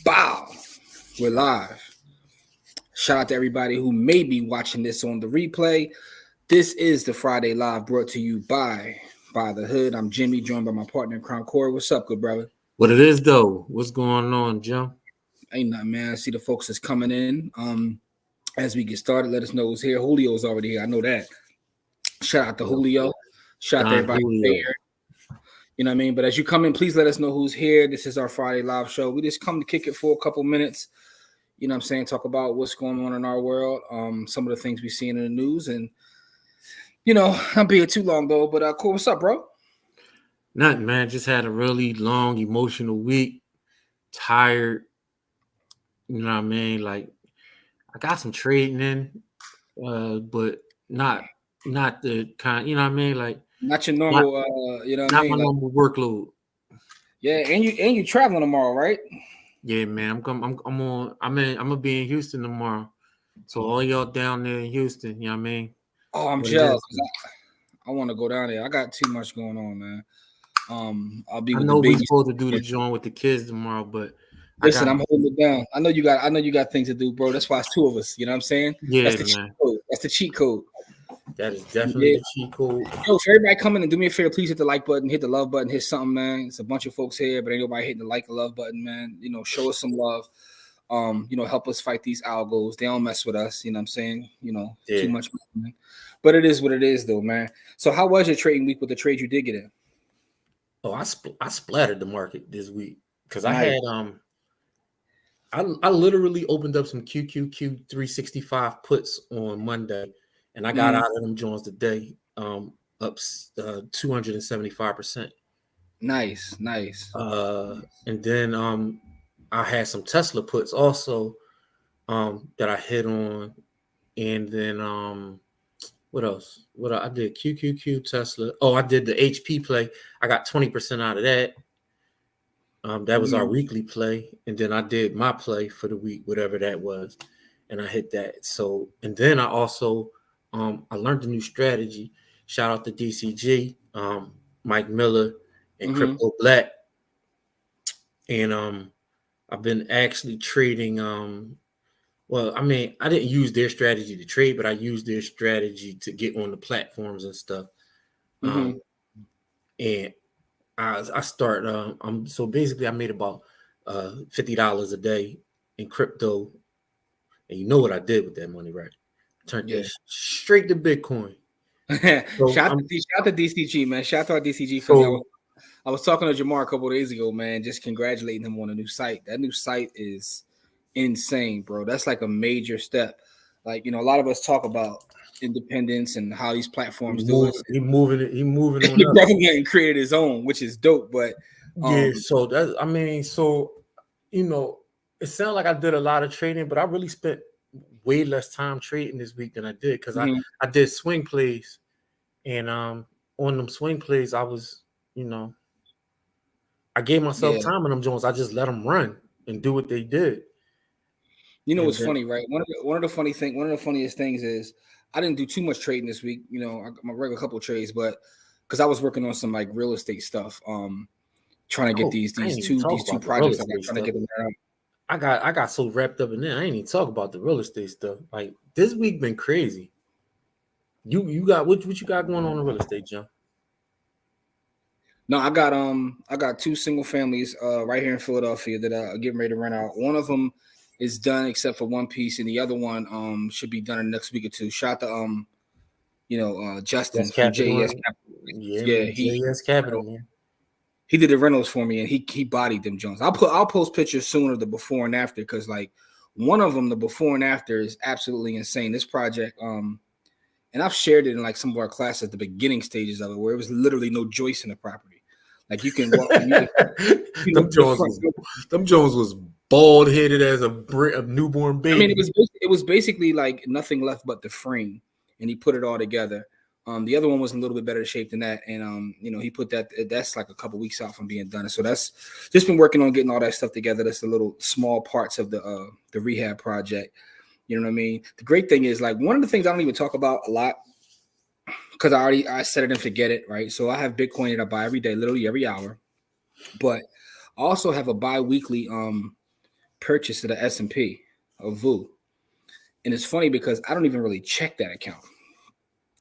Bow. We're live. Shout out to everybody who may be watching this on the replay. This is the Friday Live brought to you by the Hood. I'm Jimmy, joined by my partner in crime, Corey. What's up, good brother? What it is though? What's going on, Jim? Ain't nothing, man. I see the folks that's coming in. As we get started, let us know who's here. Julio's already here. I know that. Shout out to Julio. Shout out to everybody here. You know what I mean? But as you come in, please let us know who's here. This is our Friday Live show. We just come to kick it for a couple minutes. You know what I'm saying? Talk about what's going on in our world. Some of the things we're seeing in the news. And, you know, I'm being too long, though. But, cool. What's up, bro? Nothing, man. Just had a really long, emotional week. Tired. You know what I mean? Like, I got some trading in, but not the kind, you know what I mean? Like, not your normal, you know what I mean? Not my normal workload. Yeah, and you traveling tomorrow, right? Yeah, man. I'm gonna be in Houston tomorrow. So all y'all down there in Houston, you know what I mean? Oh, I'm jealous. I want to go down there. I got too much going on, man. I'll be. I know we're supposed to do the joint with the kids tomorrow, but listen, I'm holding it down. I know you got things to do, bro. That's why it's two of us. You know what I'm saying? Yeah, that's the man. cheat code. That's the cheat code. That is definitely the cheat code. Yo, for everybody coming and do me a favor, please hit the like button, hit the love button, hit something, man. It's a bunch of folks here, but ain't nobody hitting the like and love button, man. You know, show us some love. You know, help us fight these algos. They don't mess with us. You know what I'm saying? You know, too much, man. But it is what it is, though, man. So, how was your trading week with the trade you did get in? Oh, I splattered the market this week because I had I literally opened up some QQQ 365 puts on Monday, and I got out of them joints today, up 275%. Nice. And then I had some Tesla puts also that I hit on, and then what else? I did QQQ Tesla. Oh, I did the HP play. I got 20% out of that. That was our weekly play, and then I did my play for the week, whatever that was, and I hit that. So, and then I also I learned a new strategy. Shout out to DCG, Mike Miller, and Crypto Black, and I've been actually trading. Well, I mean, I didn't use their strategy to trade, but I used their strategy to get on the platforms and stuff. And I start. So basically, I made about $50 a day in crypto, and you know what I did with that money, right? Turned that straight to Bitcoin. So shout out to DCG, man. Shout out to our DCG family. I was talking to Jamar a couple of days ago, man. Just congratulating him on a new site. That new site is insane, bro. That's like a major step. Like, you know, a lot of us talk about independence and how these platforms do it. He moving on. He definitely created his own, which is dope. But so that, I mean, so you know, it sounded like I did a lot of trading, but I really spent way less time trading this week than I did because I did swing plays, and on them swing plays, I was, you know, I gave myself time in them Jones. I just let them run and do what they did. You know what's funny, right? One of the funniest things is I didn't do too much trading this week. You know, I got my regular couple of trades, but because I was working on some like real estate stuff, trying to get these two projects. I'm trying to get them out. I got so wrapped up in there. I ain't even talk about the real estate stuff. Like this week been crazy. You got what you got going on in real estate, John? No, I got two single families right here in Philadelphia that I'm getting ready to rent out. One of them is done except for one piece, and the other one should be done in the next week or two. Shout out to Justin from JES Capital. Yeah, JES Capital, man. He did the rentals for me, and he bodied them Jones. I'll post pictures soon of the before and after, because like one of them, the before and after is absolutely insane. This project, and I've shared it in like some of our classes at the beginning stages of it, where it was literally no joist in the property. Like you can walk. Them Jones was bald headed as a newborn baby. I mean, it was basically like nothing left but the frame, and he put it all together. The other one was a little bit better shape than that, and you know, he put that's like a couple weeks out from being done. So that's just been working on getting all that stuff together. That's the little small parts of the rehab project. You know what I mean? The great thing is, like, one of the things I don't even talk about a lot, because I set it and forget it, right? So I have Bitcoin that I buy every day, literally every hour. But I also have a bi-weekly purchase of the S&P of VU. And it's funny because I don't even really check that account.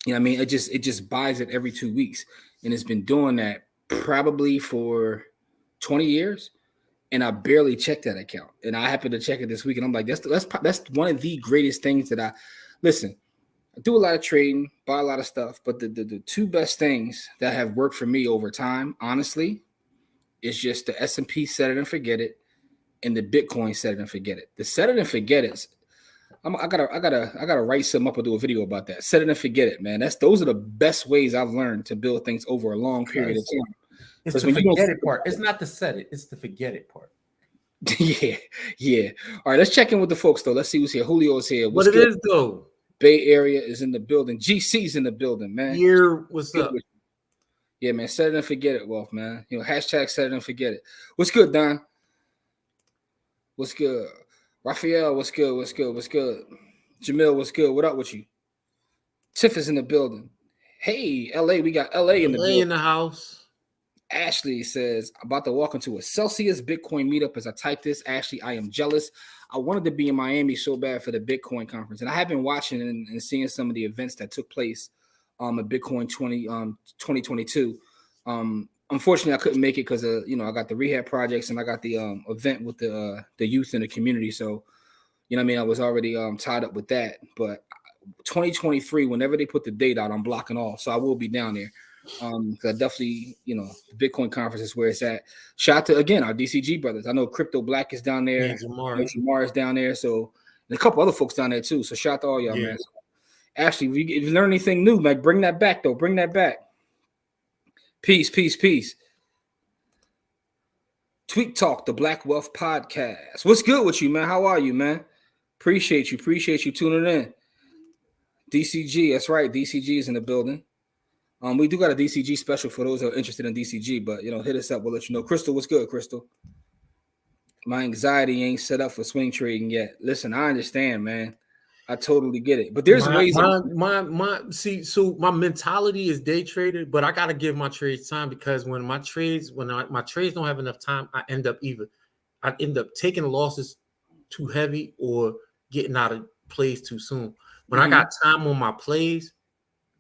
You know what I mean? It just buys it every 2 weeks. And it's been doing that probably for 20 years. And I barely check that account. And I happened to check it this week. And I'm like, that's one of the greatest things that listen. I do a lot of trading, buy a lot of stuff. But the two best things that have worked for me over time, honestly, is just the S&P set it and forget it, and the Bitcoin set it and forget it. The set it and forget it. I gotta write something up or do a video about that. Set it and forget it, man. Those are the best ways I've learned to build things over a long period of time. It's the forget it part. It's not the set it. It's the forget it part. yeah. All right, let's check in with the folks though. Let's see who's here. Julio's here. What it is though? Bay Area is in the building. GC's in the building, man. Here, what's up? Yeah, man. Set it and forget it, Wolf, man. Hashtag set it and forget it. What's good, Don? What's good? Raphael, what's good? What's good? What's good? Jamil, what's good? What up with you? Tiff is in the building. Hey, LA, we got LA in the building. In the house. Ashley says, about to walk into a Celsius Bitcoin meetup as I type this. Ashley, I am jealous. I wanted to be in Miami so bad for the Bitcoin conference. And I have been watching and seeing some of the events that took place at Bitcoin 2022. Unfortunately, I couldn't make it because I got the rehab projects and I got the event with the youth in the community. So, I was already tied up with that. But 2023, whenever they put the date out, I'm blocking off. So I will be down there. I definitely, the Bitcoin conference is where it's at. Shout out to, again, our DCG brothers. I know Crypto Black is down there. Jamar is down there. So, and a couple other folks down there too. So shout out to all y'all, man. Ashley, if you learn anything new, like bring that back though. Bring that back. Peace. Tweet Talk, the Black Wealth Podcast. What's good with you, man? How are you, man? Appreciate you tuning in. DCG, that's right. DCG is in the building. We do got a DCG special for those who are interested in DCG, but hit us up. We'll let you know. Crystal, what's good, Crystal? My anxiety ain't set up for swing trading yet. Listen, I understand, man. I totally get it. But there's ways. So my mentality is day trader, but I gotta give my trades time because when my trades don't have enough time, I end up taking losses too heavy or getting out of plays too soon. When I got time on my plays,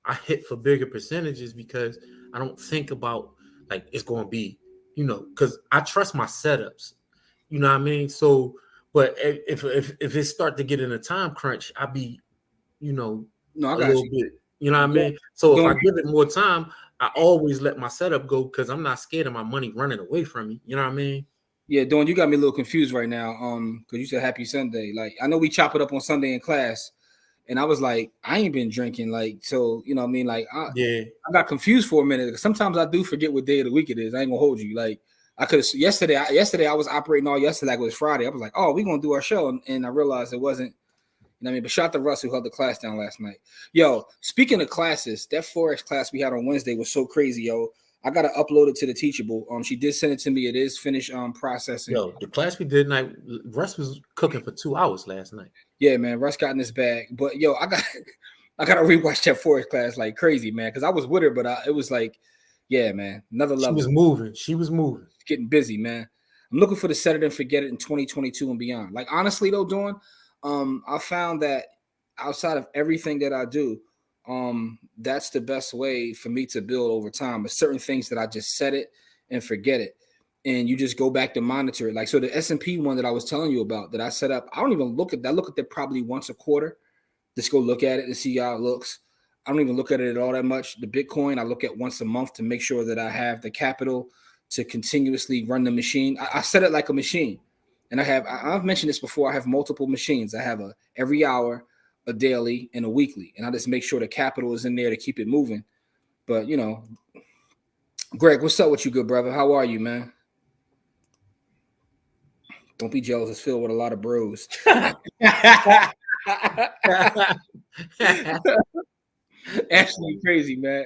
I hit for bigger percentages because I don't think about like it's going to be, because I trust my setups. You know what I mean? So, but if it start to get in a time crunch, I be, a little bit. You know what I mean? So if I give it more time, I always let my setup go because I'm not scared of my money running away from me. You know what I mean? Yeah, Dawn, you got me a little confused right now. Because you said happy Sunday. Like I know we chop it up on Sunday in class. And I was like, I ain't been drinking, like, so, I mean? Like, I got confused for a minute. Sometimes I do forget what day of the week it is. I ain't gonna hold you. Like, I could have, yesterday I was operating all yesterday like it was Friday. I was like, oh, we're gonna do our show. And I realized it wasn't, but shout out to Russ who held the class down last night. Yo, speaking of classes, that Forex class we had on Wednesday was so crazy, yo. I gotta upload it to the Teachable. She did send it to me. It is finished processing. Yo, the class we did tonight, Russ was cooking for 2 hours last night. Yeah, man, Russ got in his bag. But yo, I gotta rewatch that Forex class like crazy, man. Because I was with her, but it was like, yeah, man, another level. She was moving. Getting busy, man. I'm looking for the set it and forget it in 2022 and beyond. Like honestly though, Dawn, I found that outside of everything that I do, that's the best way for me to build over time. But certain things that I just set it and forget it. And you just go back to monitor it. Like, so the S&P one that I was telling you about that I set up, I don't even look at that. I look at that probably once a quarter. Just go look at it and see how it looks. I don't even look at it at all that much. The Bitcoin, I look at once a month to make sure that I have the capital to continuously run the machine. I set it like a machine. And I've mentioned this before. I have multiple machines. I have every hour, a daily, and a weekly. And I just make sure the capital is in there to keep it moving. But, Greg, what's up with you, good brother? How are you, man? Don't be jealous. It's filled with a lot of bros. Actually crazy, man.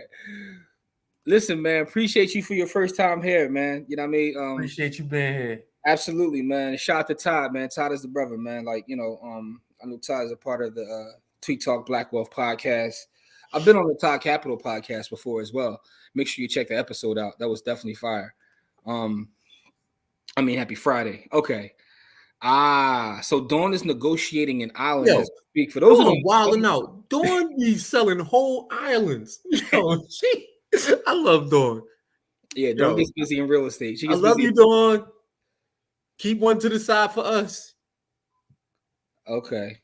Listen, man, appreciate you for your first time here, man. You know what I mean? Appreciate you being here. Absolutely, man. Shout out to Todd, man. Todd is the brother, man. Like, I know Todd is a part of the Tweet Talk Black Wealth podcast. I've been on the Todd Capital podcast before as well. Make sure you check the episode out. That was definitely fire. Happy Friday. Okay. So Dawn is negotiating an island Yo, as we speak. For those of Dawn them, wilding out. Dawn be selling whole islands. Yo, I love Dawn. yeah, Dawn Yo, gets busy in real estate. She I gets love busy. you, Dawn. Keep one to the side for us. Okay.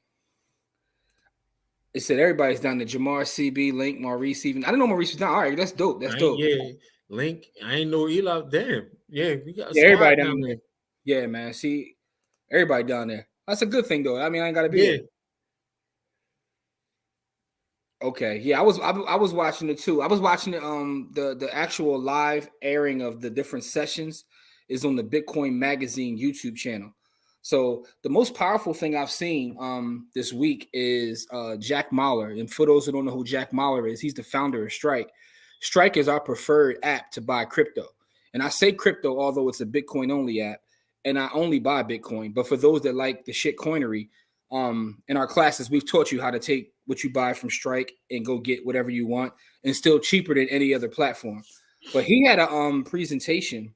It said everybody's down there. Jamar, CB, Link, Maurice, even. I didn't know Maurice was down. All right, that's dope. That's dope. Yeah, Link. I ain't know Eli. Damn. Yeah, we got a Yeah, squad everybody down down there. there. Yeah, man. See, everybody down there. That's a good thing, though. I ain't got to be Yeah. there. Okay, yeah, I was watching it too. I was watching it. The actual live airing of the different sessions is on the Bitcoin Magazine YouTube channel. So the most powerful thing I've seen this week is Jack Mahler. And for those who don't know who Jack Mahler is, he's the founder of Strike. Strike is our preferred app to buy crypto. And I say crypto, although it's a Bitcoin only app, and I only buy Bitcoin. But for those that like the shit coinery, in our classes, we've taught you how to take what you buy from Strike and go get whatever you want, and still cheaper than any other platform. But he had a presentation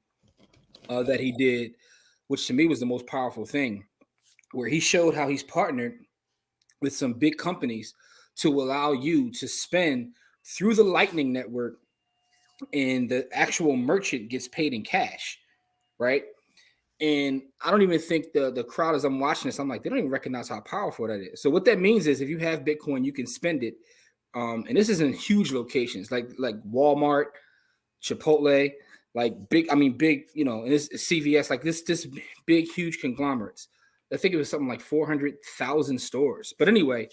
that he did, which to me was the most powerful thing, where he showed how he's partnered with some big companies to allow you to spend through the Lightning Network, and the actual merchant gets paid in cash, right? And I don't even think the crowd, as I'm watching this, I'm like, they don't even recognize how powerful that is. So what that means is if you have Bitcoin, you can spend it. And this is in huge locations like Walmart, Chipotle, like big, and this CVS, like this big, huge conglomerates. I think it was something like 400,000 stores. But anyway,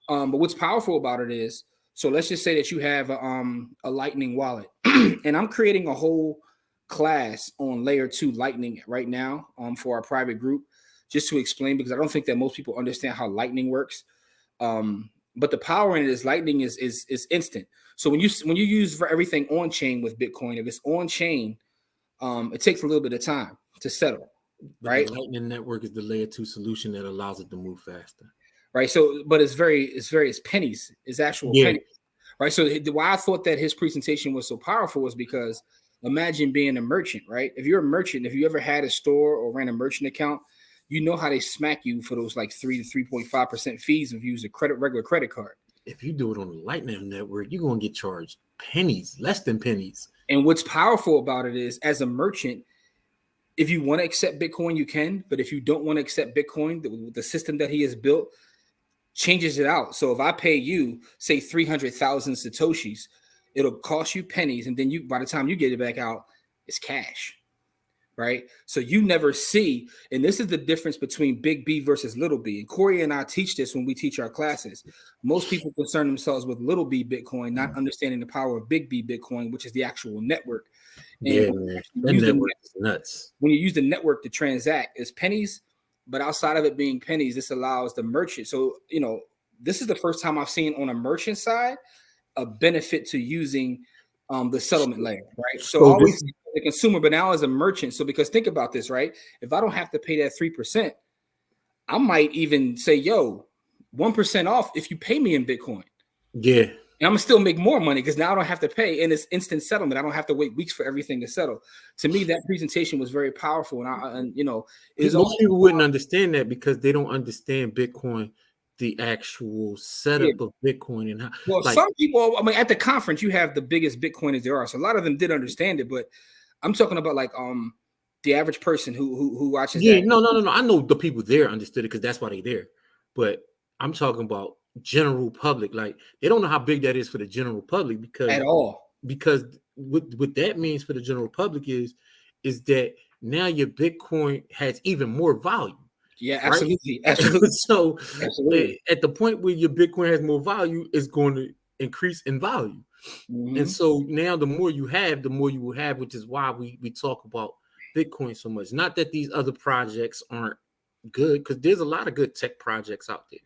but what's powerful about it is, so let's just say that you have a Lightning wallet, and I'm creating a whole class on layer 2 Lightning right now for our private group, just to explain, because I don't think that most people understand how Lightning works. But the power in it is Lightning is instant. So when you use for everything on chain with Bitcoin, if it's on chain, it takes a little bit of time to settle, But right? the Lightning Network is the layer 2 solution that allows it to move faster. Right. So, but it's pennies, it's actual pennies. Right. So why I thought that his presentation was so powerful was because imagine being a merchant, right? If you're a merchant, if you ever had a store or ran a merchant account, you know how they smack you for those like 3 to 3.5% fees if you use a regular credit card. If you do it on the Lightning Network, you're going to get charged pennies, less than pennies. And what's powerful about it is, as a merchant, if you want to accept Bitcoin, you can. But if you don't want to accept Bitcoin, the system that he has built changes it out. So if I pay you, say 300,000 Satoshis, it'll cost you pennies. And then by the time you get it back out, it's cash, right? So you never see, and this is the difference between big B versus little b. And Corey and I teach this when we teach our classes. Most people concern themselves with little b Bitcoin, not understanding the power of big B Bitcoin, which is the actual network. Yeah, man. That network is nuts. When you use the network to transact, it's pennies. But outside of it being pennies, this allows the merchant. So, this is the first time I've seen on a merchant side a benefit to using the settlement layer, right? So always the consumer, but now as a merchant. So because think about this, right? If I don't have to pay that 3%, I might even say, 1% off if you pay me in Bitcoin. Yeah. And I'm gonna still make more money because now I don't have to pay, and it's instant settlement. I don't have to wait weeks for everything to settle. To me, that presentation was very powerful, most people wouldn't understand that because they don't understand Bitcoin, the actual setup of Bitcoin and how. Well, some people, at the conference, you have the biggest Bitcoiners there are, so a lot of them did understand it. But I'm talking about the average person who watches. Yeah, no. I know the people there understood it because that's why they're there. But I'm talking about general public, like they don't know how big that is for the general public because what that means for the general public is that now your Bitcoin has even more value. Yeah, absolutely. Right? Absolutely. So at the point where your Bitcoin has more value, it's going to increase in value. Mm-hmm. And so now the more you have, the more you will have, which is why we talk about Bitcoin so much. Not that these other projects aren't good, because there's a lot of good tech projects out there,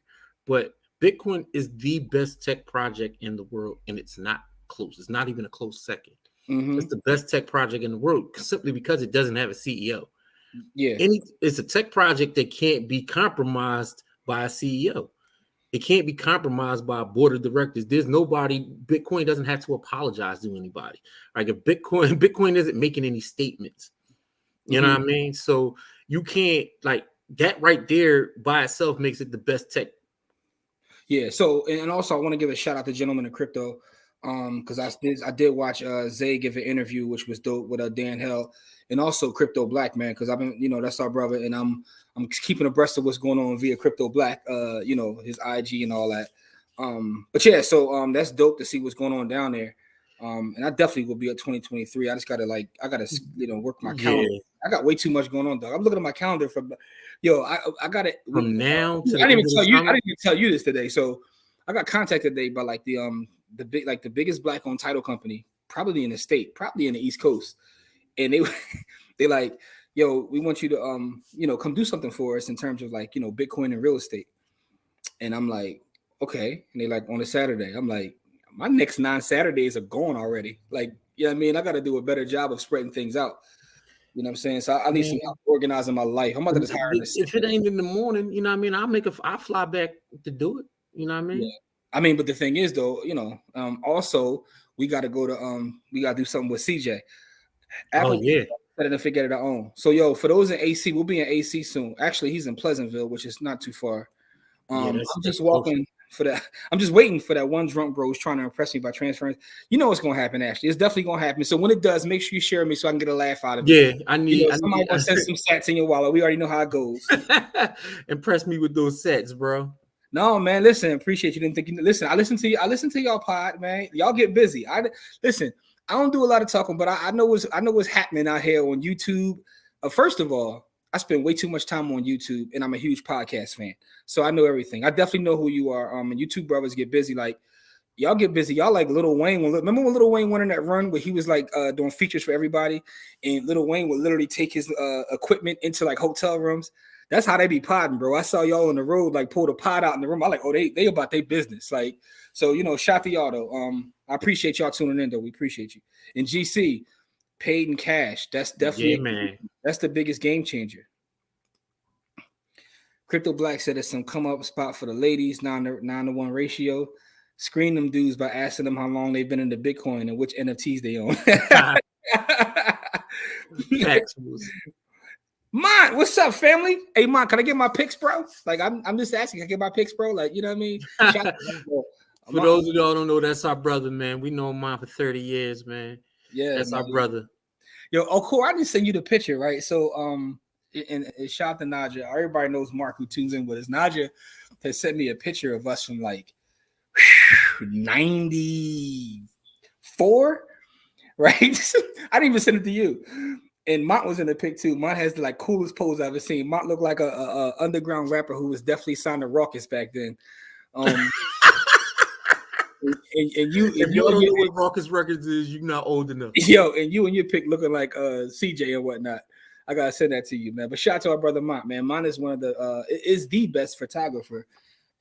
but Bitcoin is the best tech project in the world, and it's not close. It's not even a close second. Mm-hmm. It's the best tech project in the world simply because it doesn't have a CEO. Yeah, it's a tech project that can't be compromised by a CEO. It can't be compromised by a board of directors. There's nobody. Bitcoin doesn't have to apologize to anybody. Like if Bitcoin isn't making any statements. You know what I mean? So you can't like that right there by itself makes it the best tech. Yeah. So and also I want to give a shout out to Gentleman of Crypto. Because I did watch Zay give an interview, which was dope with Dan Hell and also Crypto Black, man. Because I've been, that's our brother, and I'm keeping abreast of what's going on via Crypto Black, his IG and all that. But yeah, so that's dope to see what's going on down there. And I definitely will be at 2023. I just gotta work my calendar. I got way too much going on, dog. I'm looking at my calendar I got it from now to I didn't even tell you this today. So I got contacted today by the biggest black owned title company, probably in the state, probably in the East Coast. And they like, yo, we want you to come do something for us in terms of Bitcoin and real estate. And I'm like, okay. And they like on a Saturday. I'm like, my next 9 Saturdays are gone already. Like, you know what I mean? I got to do a better job of spreading things out. You know what I'm saying? So I need some help organizing my life. I'm about to just hire this. If it ain't in the morning, you know what I mean? I'll fly back to do it. You know what I mean? Yeah. I mean, but the thing is though, also we got to go to we got to do something with CJ. Apple, better than forget it our own. So for those in AC, we'll be in AC soon. Actually, he's in Pleasantville, which is not too far. I'm just walking for that. I'm just waiting for that one drunk bro who's trying to impress me by transferring. You know what's gonna happen, Ashley. It's definitely gonna happen. So when it does, make sure you share me so I can get a laugh out of it. Yeah, I need somebody gonna send some sats in your wallet. We already know how it goes. Impress me with those sets, bro. No, man, listen, appreciate you. Didn't think you listen. I listen to y'all pod, man. Y'all get busy. I don't do a lot of talking, but I know what's happening out here on YouTube. First of all, I spend way too much time on YouTube, and I'm a huge podcast fan, so I know everything. I definitely know who you are. And YouTube brothers get busy. Like y'all get busy. Y'all like Lil Wayne. Remember when Lil Wayne went on that run where he was like doing features for everybody, and Lil Wayne would literally take his equipment into like hotel rooms. That's how they be podding, bro. I saw y'all on the road like pull the pod out in the room. I like, oh, they about their business. Like, so shout to y'all though. I appreciate y'all tuning in though. We appreciate you. And GC, paid in cash. That's definitely that's the biggest game changer. Crypto Black said it's some come up spot for the ladies, 9-to-1 ratio. Screen them dudes by asking them how long they've been into Bitcoin and which NFTs they own. Mon, what's up, family? Hey, Mon, can I get my picks, bro? Like, I'm just asking, can I get my picks, bro? Like, you know what I mean? For those of y'all who don't know, that's our brother, man. We know Mon for 30 years, man. Yeah, that's our brother. Yo, cool. I didn't send you the picture, right? So, and shout out to Naja. Everybody knows Mark who tunes in with us. Naja has sent me a picture of us from like 94, right? I didn't even send it to you. And Mont was in the pic too. Mont has the like coolest pose I've ever seen. Mont looked like a underground rapper who was definitely signed to Raucus back then. And you, if you don't know what Raucus Records is, you're not old enough. Yo, and you and your pic looking like CJ and whatnot. I gotta send that to you, man. But shout out to our brother Mont, man. Mont is one of the is the best photographer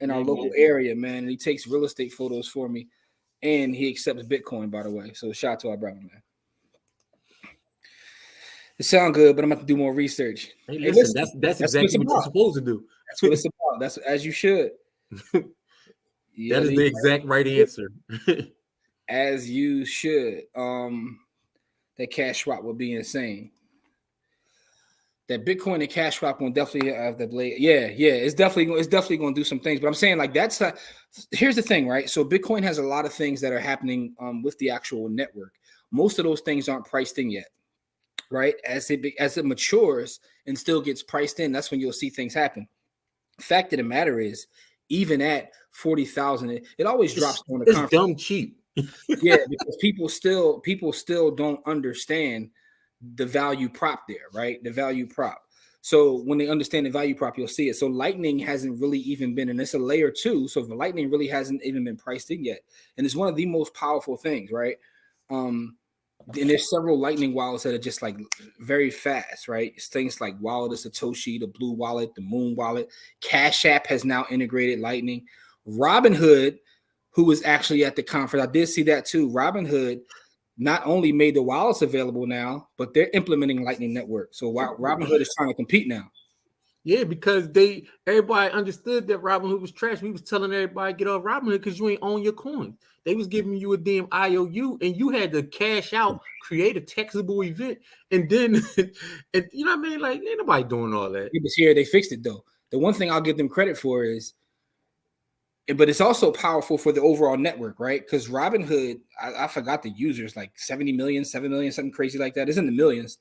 in our local area, man. And he takes real estate photos for me, and he accepts Bitcoin, by the way. So shout out to our brother, man. It sounds good, but I'm going to do more research. Hey, listen, that's exactly what you're supposed to do. That's what it's about. That's as you should. That is the exact right answer. As you should. That cash swap would be insane. That Bitcoin and cash swap will definitely have the blade. Yeah, it's definitely going to do some things. But I'm saying like here's the thing, right? So Bitcoin has a lot of things that are happening with the actual network. Most of those things aren't priced in yet. Right, as it matures and still gets priced in, that's when you'll see things happen. Fact of the matter is, even at 40,000, it always drops on the conference. It's dumb cheap. Yeah, because people still don't understand the value prop there, right? The value prop. So when they understand the value prop, you'll see it. So Lightning hasn't really even been, and it's a layer 2. So the Lightning really hasn't even been priced in yet, and it's one of the most powerful things, right? And there's several Lightning wallets that are just like very fast, right? It's things like Wallet of Satoshi, the Blue Wallet, the Moon Wallet. Cash App has now integrated Lightning. Robinhood, who was actually at the conference, I did see that too. Robinhood not only made the wallets available now, but they're implementing Lightning Network. So Robinhood is trying to compete now. Yeah, because everybody understood that Robinhood was trash. We was telling everybody get off Robinhood because you ain't own your coins. They was giving you a damn IOU, and you had to cash out, create a taxable event, and then, and you know what I mean? Like, ain't nobody doing all that. Yeah, but here they fixed it though. The one thing I'll give them credit for is, but it's also powerful for the overall network, right? Because Robinhood, I forgot the users, like 70 million, 7 million, something crazy like that. It's in the millions.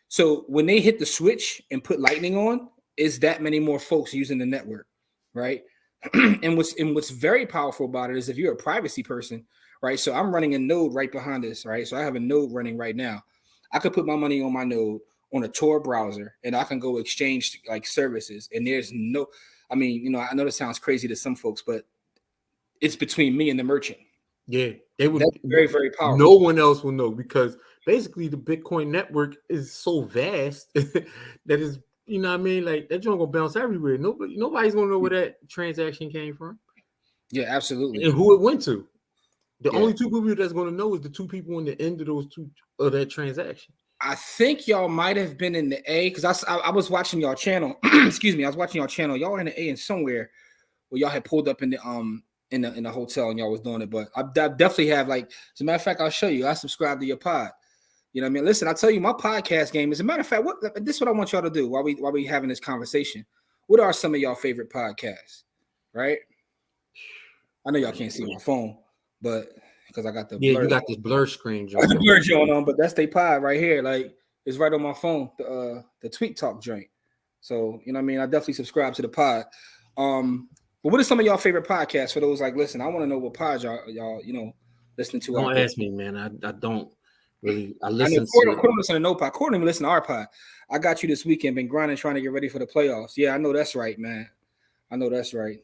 So when they hit the switch and put Lightning on, is that many more folks using the network, right? and what's very powerful about it is if you're a privacy person, right? So I'm running a node right behind this, right? So I have a node running right now. I could put my money on my node on a Tor browser, and I can go exchange like services. And there's no, I mean, you know, I know this sounds crazy to some folks, but it's between me and the merchant. Yeah, they would. That's very, very powerful. No one else will know because basically the Bitcoin network is so vast that is, you know what I mean? Like that joint gonna bounce everywhere. Nobody's gonna know where that transaction came from. Yeah, absolutely. And who it went to. The only two people that's gonna know is the two people in the end of those two of that transaction. I think y'all might have been in the A because I was watching y'all channel. Excuse me, I was watching y'all channel. Y'all were in the A and somewhere where y'all had pulled up in the hotel and y'all was doing it. But I definitely have, like, as a matter of fact, I'll show you. I subscribe to your pod. You know what I mean? Listen, I tell you, my podcast game. As a matter of fact, this is what I want y'all to do while we having this conversation. What are some of y'all favorite podcasts? Right? I know y'all can't see my phone, but because I got the blur. You got this blur screen, John. The blur joint on, but that's they pod right here. Like it's right on my phone. The Tweet Talk joint. So you know what I mean. I definitely subscribe to the pod. But what are some of y'all favorite podcasts for those like listen? I want to know what pods y'all you know listening to. Don't ask me, man. I don't really. I listen. I know Courtney listen to no pod. Courtney listen to our pod. I got you this weekend. Been grinding, trying to get ready for the playoffs. Yeah, I know that's right, man. I know that's right.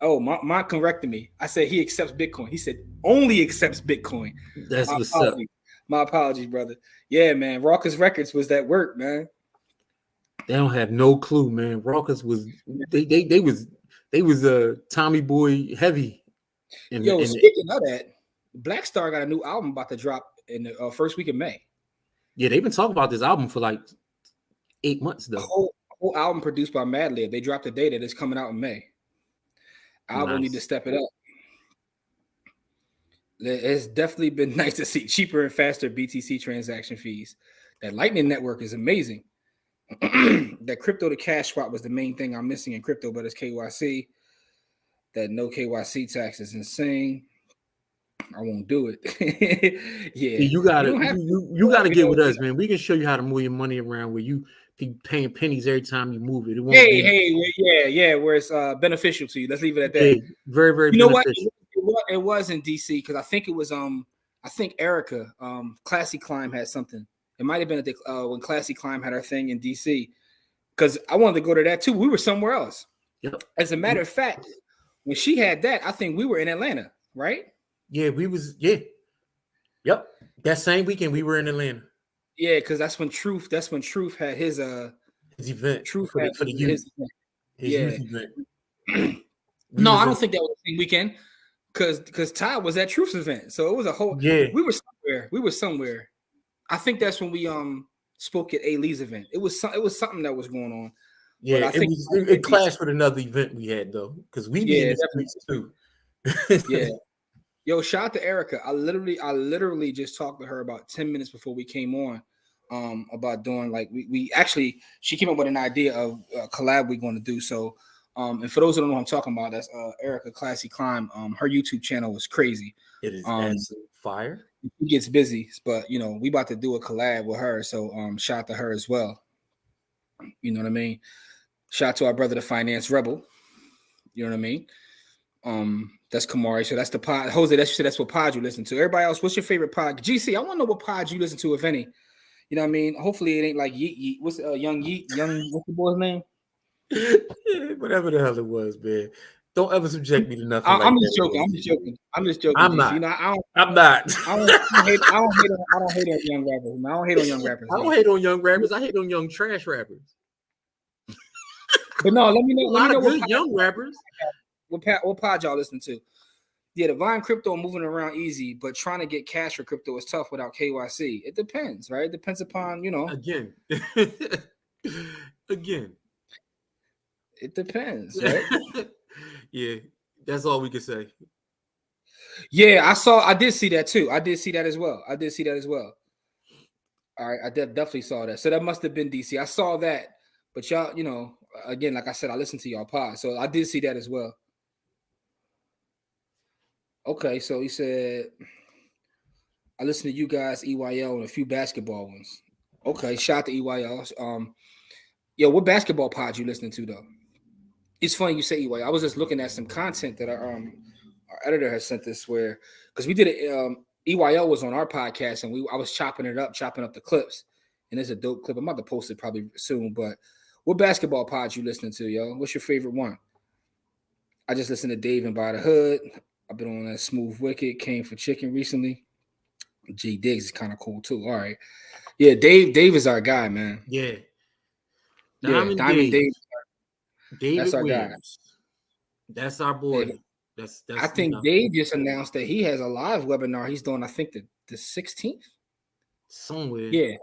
Oh, my corrected me. I said he accepts Bitcoin. He said only accepts Bitcoin. That's what's up. My apologies, brother. Yeah, man. Raucous Records was that work, man. They don't have no clue, man. Raucous was they was Tommy Boy heavy. Speaking of that, Black Star got a new album about to drop in the first week of May. Yeah, they've been talking about this album for like 8 months though. Whole album produced by Madlib. They dropped the date that it's coming out in May. Album need to step it up. It's definitely been nice to see cheaper and faster BTC transaction fees. That Lightning network is amazing. That crypto to cash swap was the main thing I'm missing in crypto, but it's KYC. That no KYC tax is insane. I won't do it. Yeah, you gotta get with us, man. We can show you how to move your money around where you be paying pennies every time you move it. It won't where it's beneficial to you. Let's leave it at that. Hey, very, very. You know what? It was in DC because I think it was I think Erica Classy Climb had something. It might have been at when Classy Climb had her thing in DC because I wanted to go to that too. We were somewhere else. Yep. As a matter of fact, when she had that, I think we were in Atlanta, right? Yeah, we was. Yeah. Yep. That same weekend we were in Atlanta. Yeah, because that's when Truth had his event. Truth for the youth. His youth event. No, I don't think that was the same weekend because Ty was at Truth's event. So it was a whole we were somewhere. I think that's when we spoke at A. Lee's event. It was something that was going on. Yeah, but I think it clashed with another event we had though, because we be in the streets too. Yeah. Yo, shout out to Erica. I literally just talked to her about 10 minutes before we came on about doing like we actually she came up with an idea of a collab we're going to do. So and for those who don't know what I'm talking about, that's Erica Classy Climb. Her YouTube channel is crazy. It is absolute fire. She gets busy, but you know, we about to do a collab with her. So shout out to her as well. You know what I mean? Shout out to our brother, the Finance Rebel. You know what I mean? That's Kamari. So that's the pod. Jose, that's what pod you listen to. Everybody else, what's your favorite pod? GC, I want to know what pod you listen to, if any. You know what I mean? Hopefully it ain't like Yeet. What's Young Yeet? What's the boy's name? Yeah, whatever the hell it was, man. Don't ever subject me to nothing. I'm just joking. I'm just joking. I'm not. You know, I'm not. I don't hate on young rappers. I don't hate on young rappers. I don't hate on young rappers. I hate on young trash rappers. But no, let me know. A lot of good young rappers. What pod y'all listen to? Yeah, the Vine crypto moving around easy, but trying to get cash for crypto is tough without KYC. It depends, right? It depends upon, you know. Again. It depends, right? Yeah, that's all we can say. Yeah, I did see that too. I did see that as well. All right, I definitely saw that. So that must have been DC. I saw that, but y'all, again, like I said, I listened to y'all pod, so I did see that as well. Okay, so he said, I listened to you guys, EYL, and a few basketball ones. Okay, shout out to EYL. Yo, what basketball pod you listening to though? It's funny you say EYL. I was just looking at some content that our editor has sent us where because we did it. EYL was on our podcast and I was chopping up the clips, and it's a dope clip. I'm about to post it probably soon. But what basketball pods you listening to, yo? What's your favorite one? I just listened to Dave and By the Hood. I've been on that Smooth Wicked, Came for Chicken recently. G Diggs is kind of cool too. All right, yeah, Dave is our guy, man. Yeah, Diamond Dave. David That's our Williams. guy. That's our boy. Yeah. That's I think Dave just announced that he has a live webinar he's doing. I think the 16th. Somewhere. Yeah.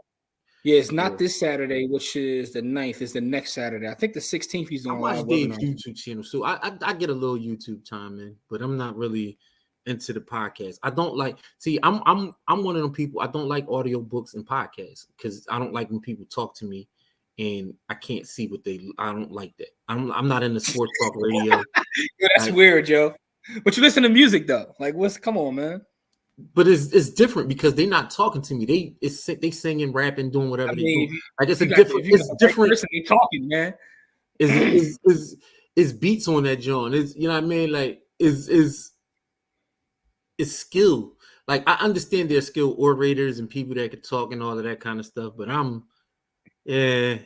It's not this Saturday, which is the 9th. It's the next Saturday. I think the 16th he's doing a live webinar. YouTube channel, so I get a little YouTube time in, but I'm not really into the podcast. I don't like. See, I'm one of them people. I don't like audio books and podcasts because I don't like when people talk to me and I can't see what I don't like that. I'm not into sports talk radio. Yo, that's weird, Joe. But you listen to music though. Like, come on, man. But it's different because they're not talking to me. They singing, rapping, doing whatever they do. Like it's different. It's different. Person they talking, man. Is beats on that joint. Is you know what I mean? Like is skill. Like I understand they're skilled orators and people that can talk and all of that kind of stuff. But meh. So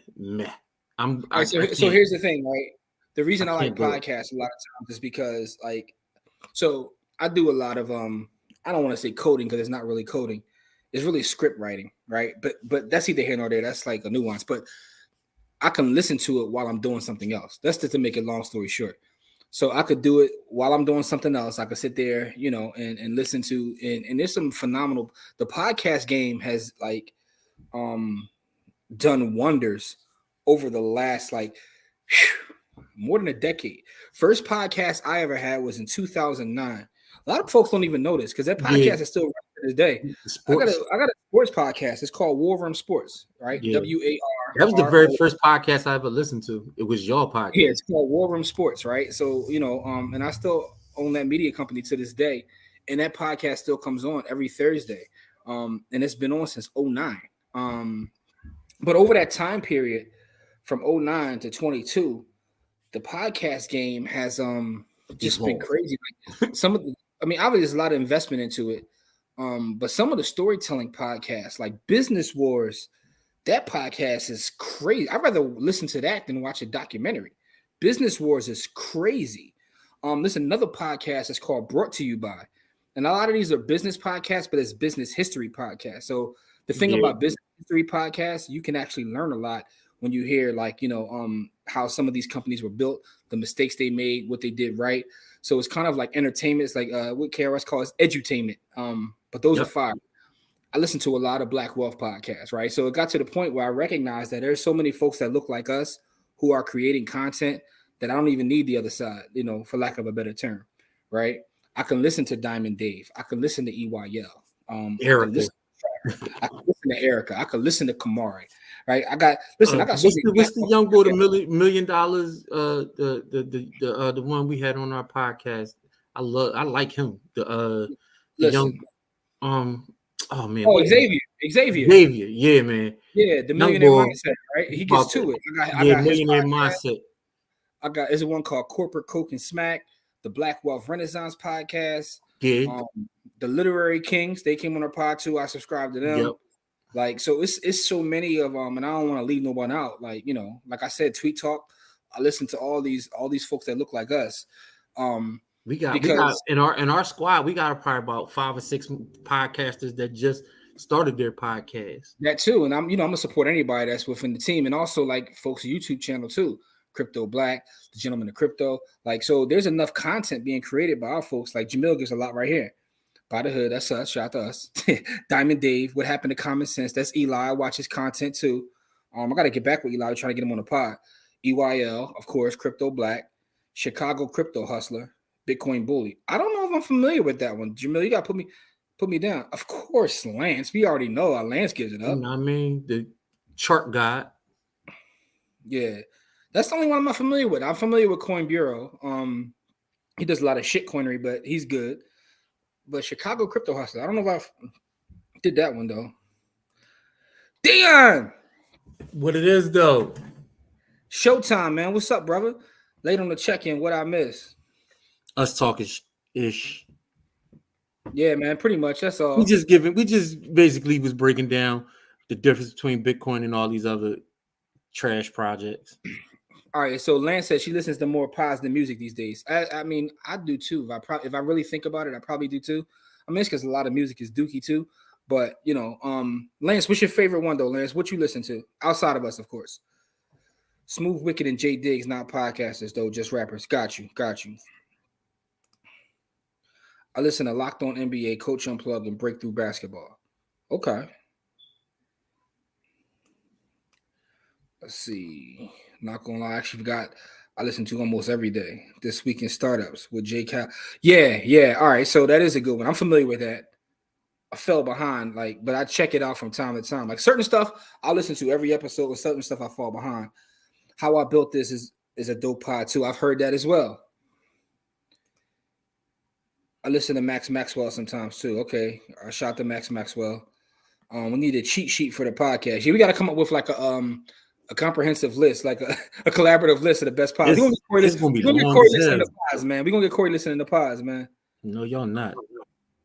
here's the thing, right? The reason I like podcasts a lot of times is because so I do a lot of I don't want to say coding because it's not really coding. It's really script writing, right? But that's either here nor there. That's like a nuance. But I can listen to it while I'm doing something else. That's just to make it long story short. So I could do it while I'm doing something else. I could sit there, and listen to and there's some phenomenal. The podcast game has done wonders over the last more than a decade. First podcast I ever had was in 2009. A lot of folks don't even know this because that podcast is still running to this day. I got a sports podcast. It's called War Room Sports, right? Yeah. WAR. That was the very first podcast I ever listened to. It was your podcast. Yeah, it's called War Room Sports, right? So, and I still own that media company to this day. And that podcast still comes on every Thursday. And it's been on since 2009. But over that time period, from 2009 to 22, the podcast game has just been crazy. Obviously there's a lot of investment into it. But some of the storytelling podcasts, like Business Wars, that podcast is crazy. I'd rather listen to that than watch a documentary. Business Wars is crazy. There's another podcast that's called Brought to You By. And a lot of these are business podcasts, but it's business history podcasts. So the thing about business history podcasts, you can actually learn a lot when you hear how some of these companies were built, the mistakes they made, what they did right. So it's kind of like entertainment. It's like what KRS calls edutainment. But those are fire. I listen to a lot of Black Wealth podcasts, right? So it got to the point where I recognized that there's so many folks that look like us who are creating content that I don't even need the other side, for lack of a better term, right? I can listen to Diamond Dave. I can listen to EYL. Erica. I can listen to Erica. I can listen to Kamari. Right. I got what's the young boy, the $1 million, the one we had on our podcast. I like him. The young oh man. Oh, Xavier. Yeah, man. Yeah, the millionaire mindset, right? He gets to it. I got millionaire mindset. Is one called Corporate Coke and Smack, the Black Wealth Renaissance podcast. Yeah. The Literary Kings, they came on our pod too. I subscribe to them. Yep. So it's so many of them, and I don't want to leave no one out. Like I said, Tweet Talk. I listen to all these folks that look like us. We got in our squad, we got probably about 5 or 6 podcasters that just started their podcast. That too, and I'm gonna support anybody that's within the team, and also like folks' YouTube channel too. Crypto Black, the Gentleman of Crypto. So there's enough content being created by our folks. Like Jamil gives a lot right here. By the Hood, that's us. Shout out to us. Diamond Dave, What Happened to Common Sense? That's Eli. I watch his content too. I got to get back with Eli. We're trying to get him on the pod. EYL, of course, Crypto Black, Chicago Crypto Hustler, Bitcoin Bully. I don't know if I'm familiar with that one. Jamil, you got to put me down. Of course, Lance. We already know how Lance gives it up. You know what I mean? The chart god. Yeah. That's the only one I'm not familiar with. I'm familiar with Coin Bureau. He does a lot of shit coinery, but he's good. But Chicago Crypto Hustler, I don't know if I did that one though. Dion! What it is though? Showtime, man. What's up, brother? Late on the check-in. What I miss? Us talking ish. Yeah, man. Pretty much. That's all. We just basically was breaking down the difference between Bitcoin and all these other trash projects. All right. So Lance says she listens to more positive music these days. I mean, I do too. If I really think about it, I probably do too. I mean, it's because a lot of music is dookie too. But you know, Lance, what's your favorite one though, Lance? What you listen to outside of us, of course? Smooth Wicked and Jay Diggs, not podcasters though, just rappers. Got you. I listen to Locked On NBA, Coach Unplugged, and Breakthrough Basketball. Okay. Let's see. Not gonna lie, I actually forgot. I listen to almost every day. This Week in Startups with Jay Cal. Yeah. All right, so that is a good one. I'm familiar with that. I fell behind, but I check it out from time to time. Like certain stuff I listen to every episode, and certain stuff I fall behind. How I Built This is a dope pod too. I've heard that as well. I listen to Max Maxwell sometimes too. Okay, I shot to Max Maxwell. We need a cheat sheet for the podcast. Yeah, we got to come up with like a comprehensive list, like a collaborative list of the best pods. We're gonna get Corey listening to pods, man. We're gonna get Corey listening to pods, man. No, y'all not.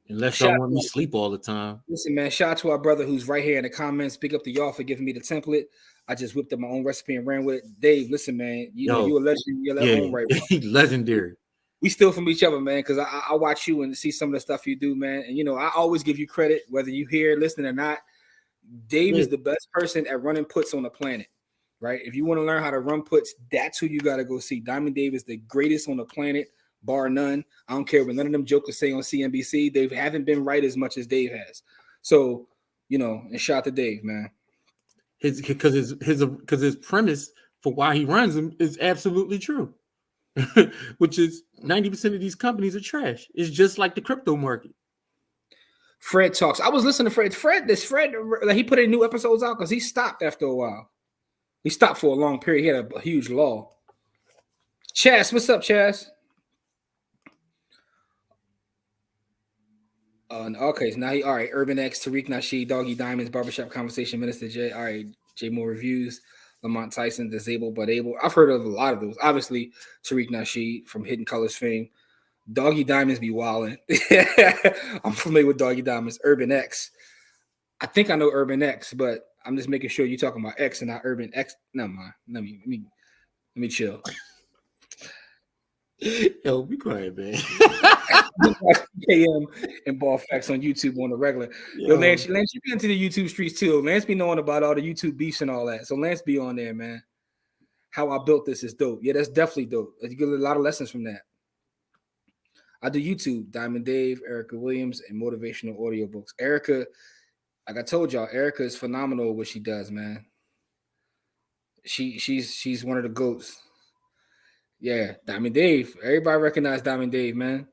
Unless y'all want me to sleep all the time. Listen, man, shout out to our brother who's right here in the comments. Big up to y'all for giving me the template. I just whipped up my own recipe and ran with it. Dave, listen, man, you're a legend. You're own right, bro. Legendary. We steal from each other, man, because I watch you and see some of the stuff you do, man. And, you know, I always give you credit, whether you hear, listen or not. Dave is the best person at running puts on the planet, right? If you want to learn how to run puts, that's who you got to go see. Diamond Dave is the greatest on the planet, bar none. I don't care what none of them jokers say on CNBC. They haven't been right as much as Dave has. So, you know, and shout to Dave, man. Because his premise for why he runs them is absolutely true. Which is 90% of these companies are trash. It's just like the crypto market. Fred talks. I was listening to Fred, like he put in new episodes out because he stopped after a while. He stopped for a long period. He had a huge lull. Chaz, what's up, Chaz? Okay, so now all right. Urban X, Tariq Nasheed, Doggy Diamonds, Barbershop Conversation, Minister J. All right, J More Reviews, Lamont Tyson, Disabled but Able. I've heard of a lot of those. Obviously, Tariq Nasheed from Hidden Colors fame. Doggy Diamonds be wildin'. I'm familiar with Doggy Diamonds. Urban X. I think I know Urban X, but I'm just making sure you're talking about X and not Urban X. Never mind. Let me chill. Yo, be quiet, man. KM and Ball Facts on YouTube on the regular. Yo, Lance, you be into the YouTube streets too. Lance be knowing about all the YouTube beefs and all that. So Lance be on there, man. How I Built This is dope. Yeah, that's definitely dope. You get a lot of lessons from that. I do YouTube, Diamond Dave, Erica Williams, and motivational audiobooks. Erica, like I told y'all, Erica is phenomenal at what she does, man. She's one of the GOATs. Yeah, Diamond Dave. Everybody recognize Diamond Dave, man.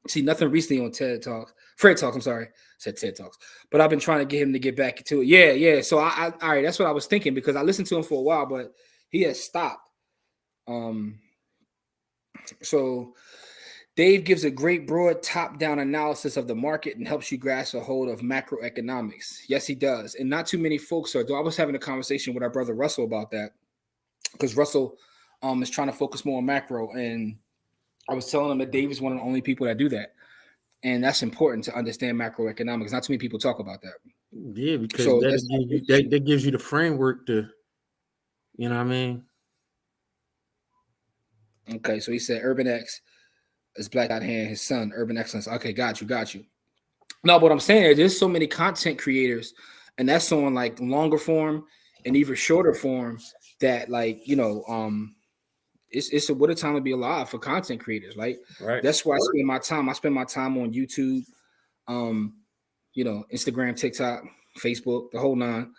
See, nothing recently on TED Talks. Fred Talks, I'm sorry. I said TED Talks. But I've been trying to get him to get back to it. Yeah. So I all right, that's what I was thinking because I listened to him for a while, but he has stopped. So Dave gives a great broad top-down analysis of the market and helps you grasp a hold of macroeconomics. Yes, he does. And not too many folks are. I was having a conversation with our brother Russell about that because Russell is trying to focus more on macro. And I was telling him that Dave is one of the only people that do that. And that's important to understand macroeconomics. Not too many people talk about that. Yeah, because that gives you the framework to, you know what I mean? Okay, so he said Urban X is Black Out Hand, his son, Urban Excellence. Okay, got you. No, but what I'm saying is there's so many content creators, and that's on like longer form and even shorter form that like, you know, it's what a time to be alive for content creators. Like that's why I spend my time. I spend my time on YouTube, you know, Instagram, TikTok, Facebook, the whole nine.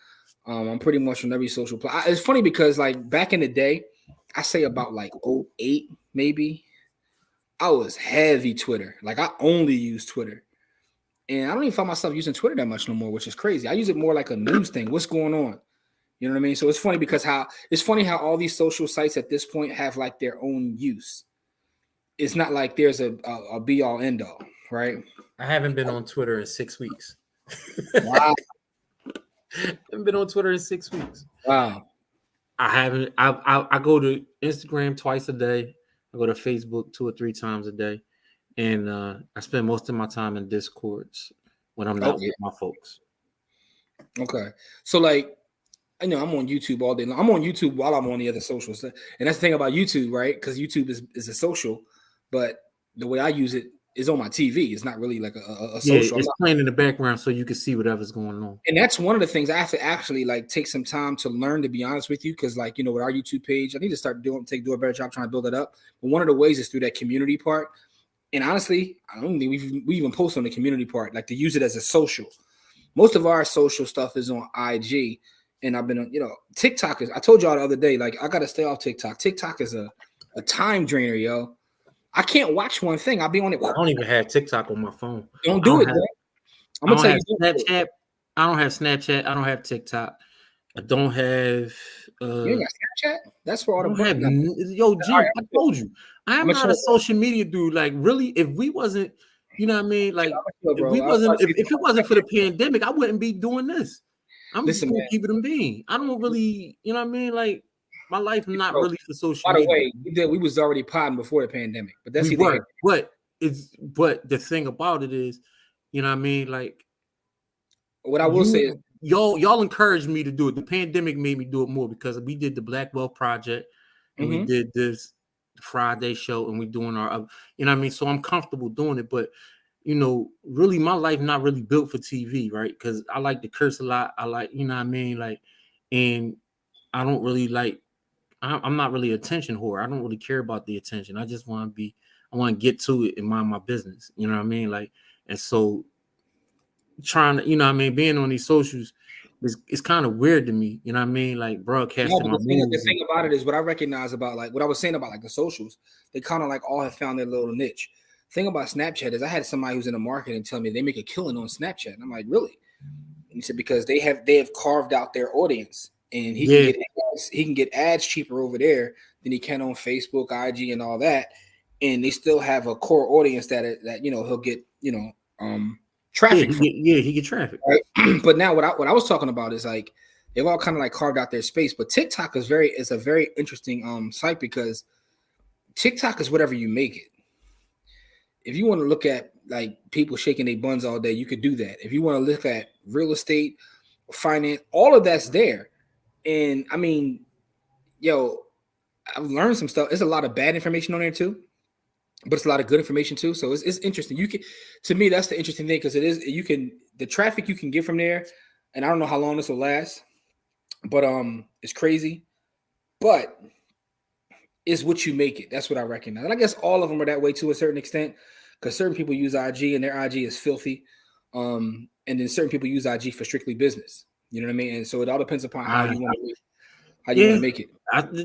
I'm pretty much on every social platform. It's funny because like back in the day, I say about like 08 maybe, I was heavy Twitter. Like I only use Twitter. And I don't even find myself using Twitter that much no more, which is crazy. I use it more like a news thing. What's going on? You know what I mean? So it's funny because how all these social sites at this point have like their own use. It's not like there's a be all end all, right? I haven't been on Twitter in 6 weeks. Wow. I haven't been on Twitter in 6 weeks. Wow. I haven't. I go to Instagram twice a day. I go to Facebook 2 or 3 times a day, and I spend most of my time in Discords when I'm not with my folks. Okay, so like, I know I'm on YouTube all day long. I'm on YouTube while I'm on the other socials, and that's the thing about YouTube, right? Because YouTube is a social, but the way I use it is on my TV. It's not really like a social. It's playing in the background so you can see whatever's going on. And that's one of the things I have to actually like take some time to learn, to be honest with you, because like, you know, with our YouTube page, I need to start do a better job trying to build it up. But one of the ways is through that community part. And honestly, I don't think we even post on the community part, like to use it as a social. Most of our social stuff is on IG. And I've been on, you know, TikTok is, I told y'all the other day, like I got to stay off TikTok. TikTok is a time drainer, yo. I can't watch one thing. I'll be on it. I don't even have TikTok on my phone. Don't do it, bro. I'm gonna tell you, Snapchat. I don't have Snapchat. I don't have TikTok. I don't have. You ain't got Snapchat? That's for all the Yo, G, I told you, I am not a social media dude. Like, really, if we wasn't, you know what I mean? Like, if it wasn't for the pandemic, I wouldn't be doing this. I'm just gonna keep it in being. I don't really, you know what I mean? Like, my life is not really for social media. By the way, we was already potting before the pandemic, but that's but the thing about it is, you know what I mean? Like, what I will say is y'all encouraged me to do it. The pandemic made me do it more because we did the Black Wealth Project and we did this Friday show and we're doing our, you know what I mean? So I'm comfortable doing it, but you know, really my life not really built for TV, right? Because I like to curse a lot. I like, you know what I mean? Like, and I don't really like, I'm not really attention whore. I don't really care about the attention. I just want to I want to get to it and mind my business. You know what I mean? Like, and so trying to, you know what I mean, being on these socials it's kind of weird to me. You know what I mean? Like broadcasting my moves. The thing about it is what I recognize about like what I was saying about like the socials, they kind of like all have found their little niche. Thing about Snapchat is I had somebody who's in the marketing tell me they make a killing on Snapchat. And I'm like, really? And he said, because they have carved out their audience. And he can get ads cheaper over there than he can on Facebook, IG, and all that. And they still have a core audience that you know he'll get, you know, traffic. He get traffic. Right? But now what I was talking about is like they've all kind of like carved out their space. But TikTok is a very interesting site because TikTok is whatever you make it. If you want to look at like people shaking their buns all day, you could do that. If you want to look at real estate, finance, all of that's there. And I mean, yo, I've learned some stuff. There's a lot of bad information on there too, but it's a lot of good information too. So it's interesting. You can, to me, that's the interesting thing because the traffic you can get from there, and I don't know how long this will last, but it's crazy. But it's what you make it. That's what I recognize. And I guess all of them are that way to a certain extent because certain people use IG and their IG is filthy, and then certain people use IG for strictly business. You know what I mean? And so it all depends upon how you want to make it.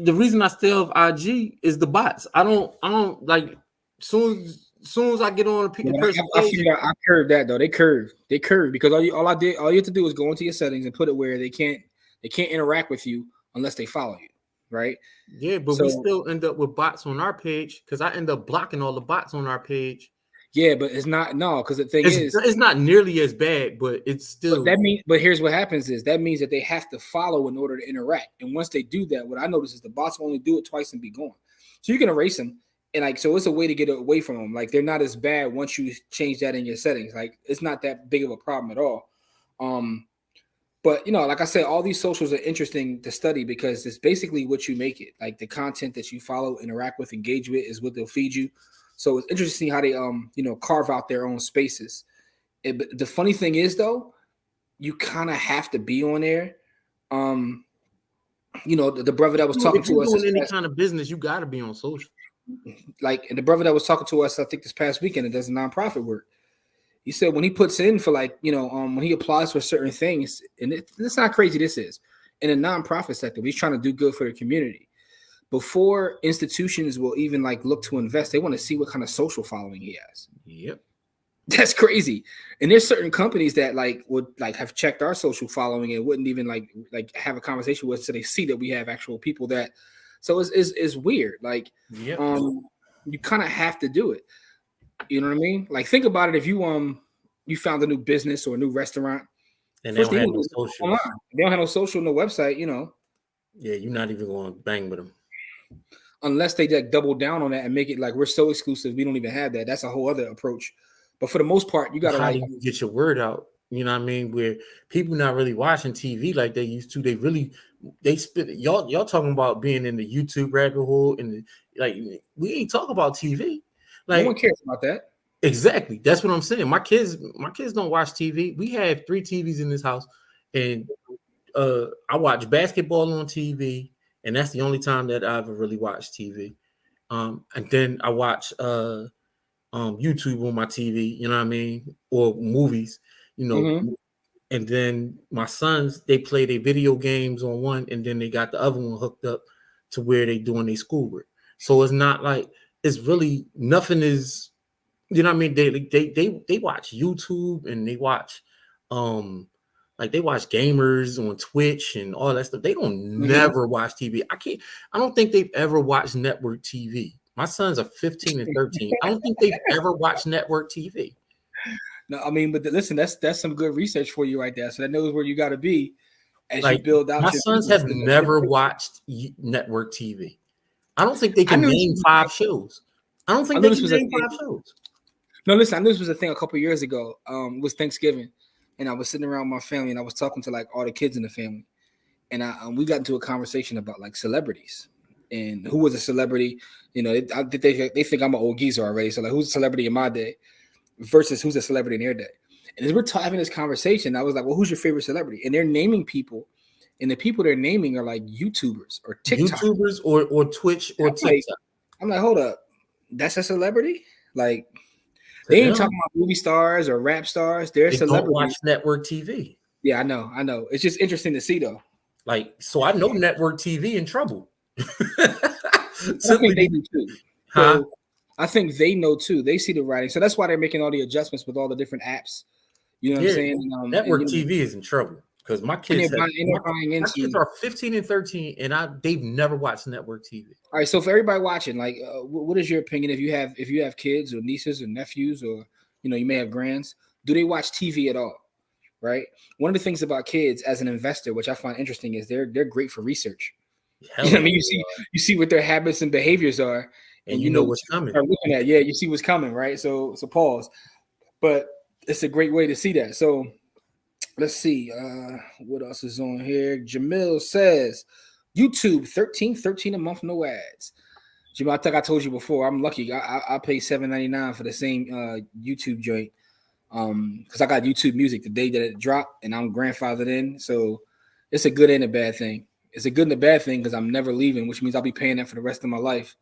The reason I stay off IG is the bots. I don't like soon as I get on a person page. I curved that though. They curved because all you have to do is go into your settings and put it where they can't interact with you unless they follow you, right? Yeah, but we still end up with bots on our page because I end up blocking all the bots on our page. Yeah, but it's not because the thing is it's not nearly as bad, but it's still. But here's what happens is that means that they have to follow in order to interact. And once they do that, what I notice is the bots will only do it twice and be gone. So you can erase them, and like so, it's a way to get away from them. Like they're not as bad once you change that in your settings. Like it's not that big of a problem at all. But you know, like I said, all these socials are interesting to study because it's basically what you make it. Like the content that you follow, interact with, engage with is what they'll feed you. So it's interesting how they carve out their own spaces. But the funny thing is though, you kind of have to be on there. The brother that was talking to us, doing any kind of business, you got to be on social. Like, and the brother that was talking to us, I think this past weekend, that does nonprofit work. He said when he puts in for like, when he applies for certain things, and it's not crazy. This is in a nonprofit sector. He's trying to do good for the community. Before institutions will even like look to invest, they want to see what kind of social following he has. Yep. That's crazy. And there's certain companies that like would like have checked our social following and wouldn't even like have a conversation with us, so they see that we have actual people that. So it's weird. Like, yep. You kind of have to do it. You know what I mean? Like, think about it. If you found a new business or a new restaurant, and they don't have no social. They don't have no social, no website. Yeah, you're not even going to bang with them unless they like double down on that and make it like we're so exclusive. We don't even have that. That's a whole other approach. But for the most part, you got to how do you get your word out? You know what I mean? Where people not really watching TV like they used to. They spit y'all talking about being in the YouTube rabbit hole, and like we ain't talking about TV. Like no one cares about that. Exactly. That's what I'm saying. My kids don't watch TV. We have 3 TVs in this house, and I watch basketball on TV, and that's the only time that I ever really watched TV. And then I watch YouTube on my TV, you know what I mean, or movies, And then my sons, they play their video games on one, and then they got the other one hooked up to where they doing their schoolwork. So it's not like it's really nothing is, you know what I mean. They watch YouTube, and they watch they watch gamers on Twitch and all that stuff. They don't never watch TV. I don't think they've ever watched network TV. My sons are 15 and 13. I don't think they've ever watched network TV. No, I mean, but listen, that's some good research for you right there. So that knows where you got to be as you build out. My sons have never watched network TV. I don't think they can name 5 shows. I don't think they can name 5 shows. No, listen, I knew this was a thing a couple years ago. It was Thanksgiving, and I was sitting around with my family, and I was talking to like all the kids in the family, and we got into a conversation about like celebrities and who was a celebrity. They think I'm an old geezer already. So like, who's a celebrity in my day versus who's a celebrity in their day? And as we're having this conversation, I was like, well, who's your favorite celebrity? And they're naming people, and the people they're naming are like YouTubers or TikTok. YouTubers or Twitch or TikTok. I'm like, hold up, that's a celebrity? Like, they ain't talking about movie stars or rap stars. They're celebrities. Don't watch network TV. Yeah, I know. It's just interesting to see though. Like, so I know network TV in trouble. I think they do too. Huh? So I think they know too. They see the writing, so that's why they're making all the adjustments with all the different apps. You know what I'm saying? Network TV is in trouble because my kids are 15 and 13, and they've never watched network TV. All right, so for everybody watching, like, what is your opinion if you have kids or nieces or nephews, or you may have grands? Do they watch TV at all? Right. One of the things about kids as an investor, which I find interesting, is they're great for research. You see what their habits and behaviors are, and you know what's coming. Looking at, you see what's coming, right? So pause. But it's a great way to see that. So let's see what else is on here. Jamil says YouTube 13 a month, no ads. Jamil, I think I told you before, I'm lucky. I pay $7.99 for the same YouTube joint because I got YouTube Music the day that it dropped, and I'm grandfathered in. So it's a good and a bad thing. It's a good and a bad thing because I'm never leaving, which means I'll be paying that for the rest of my life.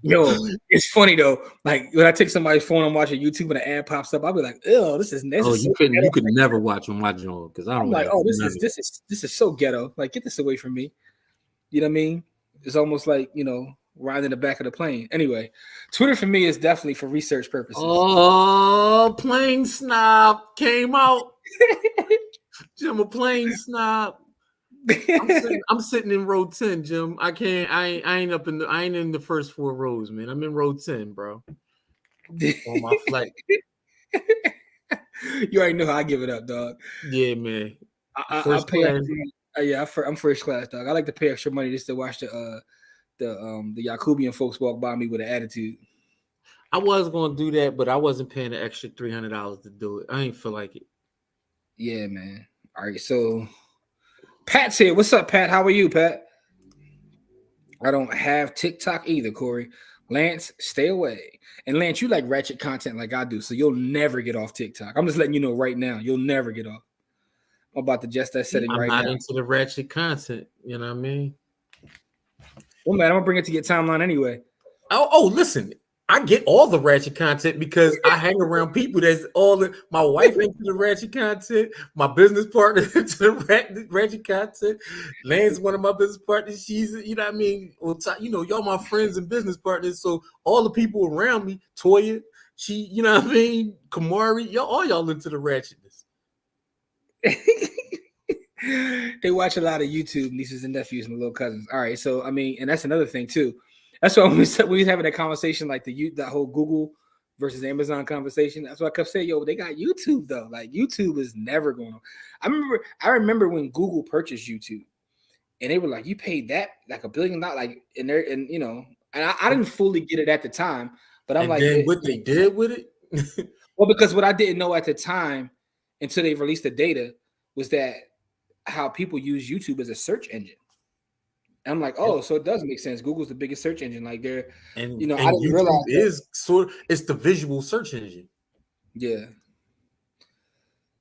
Yo, it's funny though. Like when I take somebody's phone and watch a YouTube and an ad pops up, I'll be like, "Oh, this is." You could never watch on my joint because I'm like, "Oh, this is so ghetto." Like, get this away from me. You know what I mean? It's almost like riding in the back of the plane. Anyway, Twitter for me is definitely for research purposes. Oh, plane snob came out. Jim, a plane snob. I'm sitting in row 10, Jim. I ain't in the first 4 rows, man. I'm in row 10, bro. On my flight. You already know how I give it up, dog. Yeah, man. I pay. I'm first class, dog. I like to pay extra money just to watch the Yakubian folks walk by me with an attitude. I was gonna do that, but I wasn't paying the extra $300 to do it. I ain't feel like it. Yeah, man. All right, so Pat's here. What's up, Pat? How are you, Pat? I don't have TikTok either, Corey. Lance, stay away. And Lance, you like ratchet content like I do, so you'll never get off TikTok. I'm just letting you know right now, you'll never get off. I'm about to adjust that setting right now. I'm not into the ratchet content, you know what I mean? Well, man, I'm gonna bring it to your timeline anyway. Oh, listen. I get all the ratchet content because I hang around people that's my wife into the ratchet content, my business partner into the ratchet content. Lane's one of my business partners. She's, you know what I mean? Y'all my friends and business partners. So all the people around me, Toya, you know what I mean? Kamari, y'all into the ratchetness. They watch a lot of YouTube, nieces and nephews and little cousins. All right, so I mean, and that's another thing too. That's why we was having a conversation like that whole Google versus Amazon conversation. That's why I kept saying, "Yo, they got YouTube though. Like YouTube is never going on." I remember when Google purchased YouTube, and they were like, "You paid that like $1 billion, like," and I didn't fully get it at the time, but I'm like, then what they did with it? Well, because what I didn't know at the time until they released the data was that how people use YouTube as a search engine. And I'm like, oh, so it does make sense. Google's the biggest search engine. Like I didn't YouTube realize it's the visual search engine. Yeah.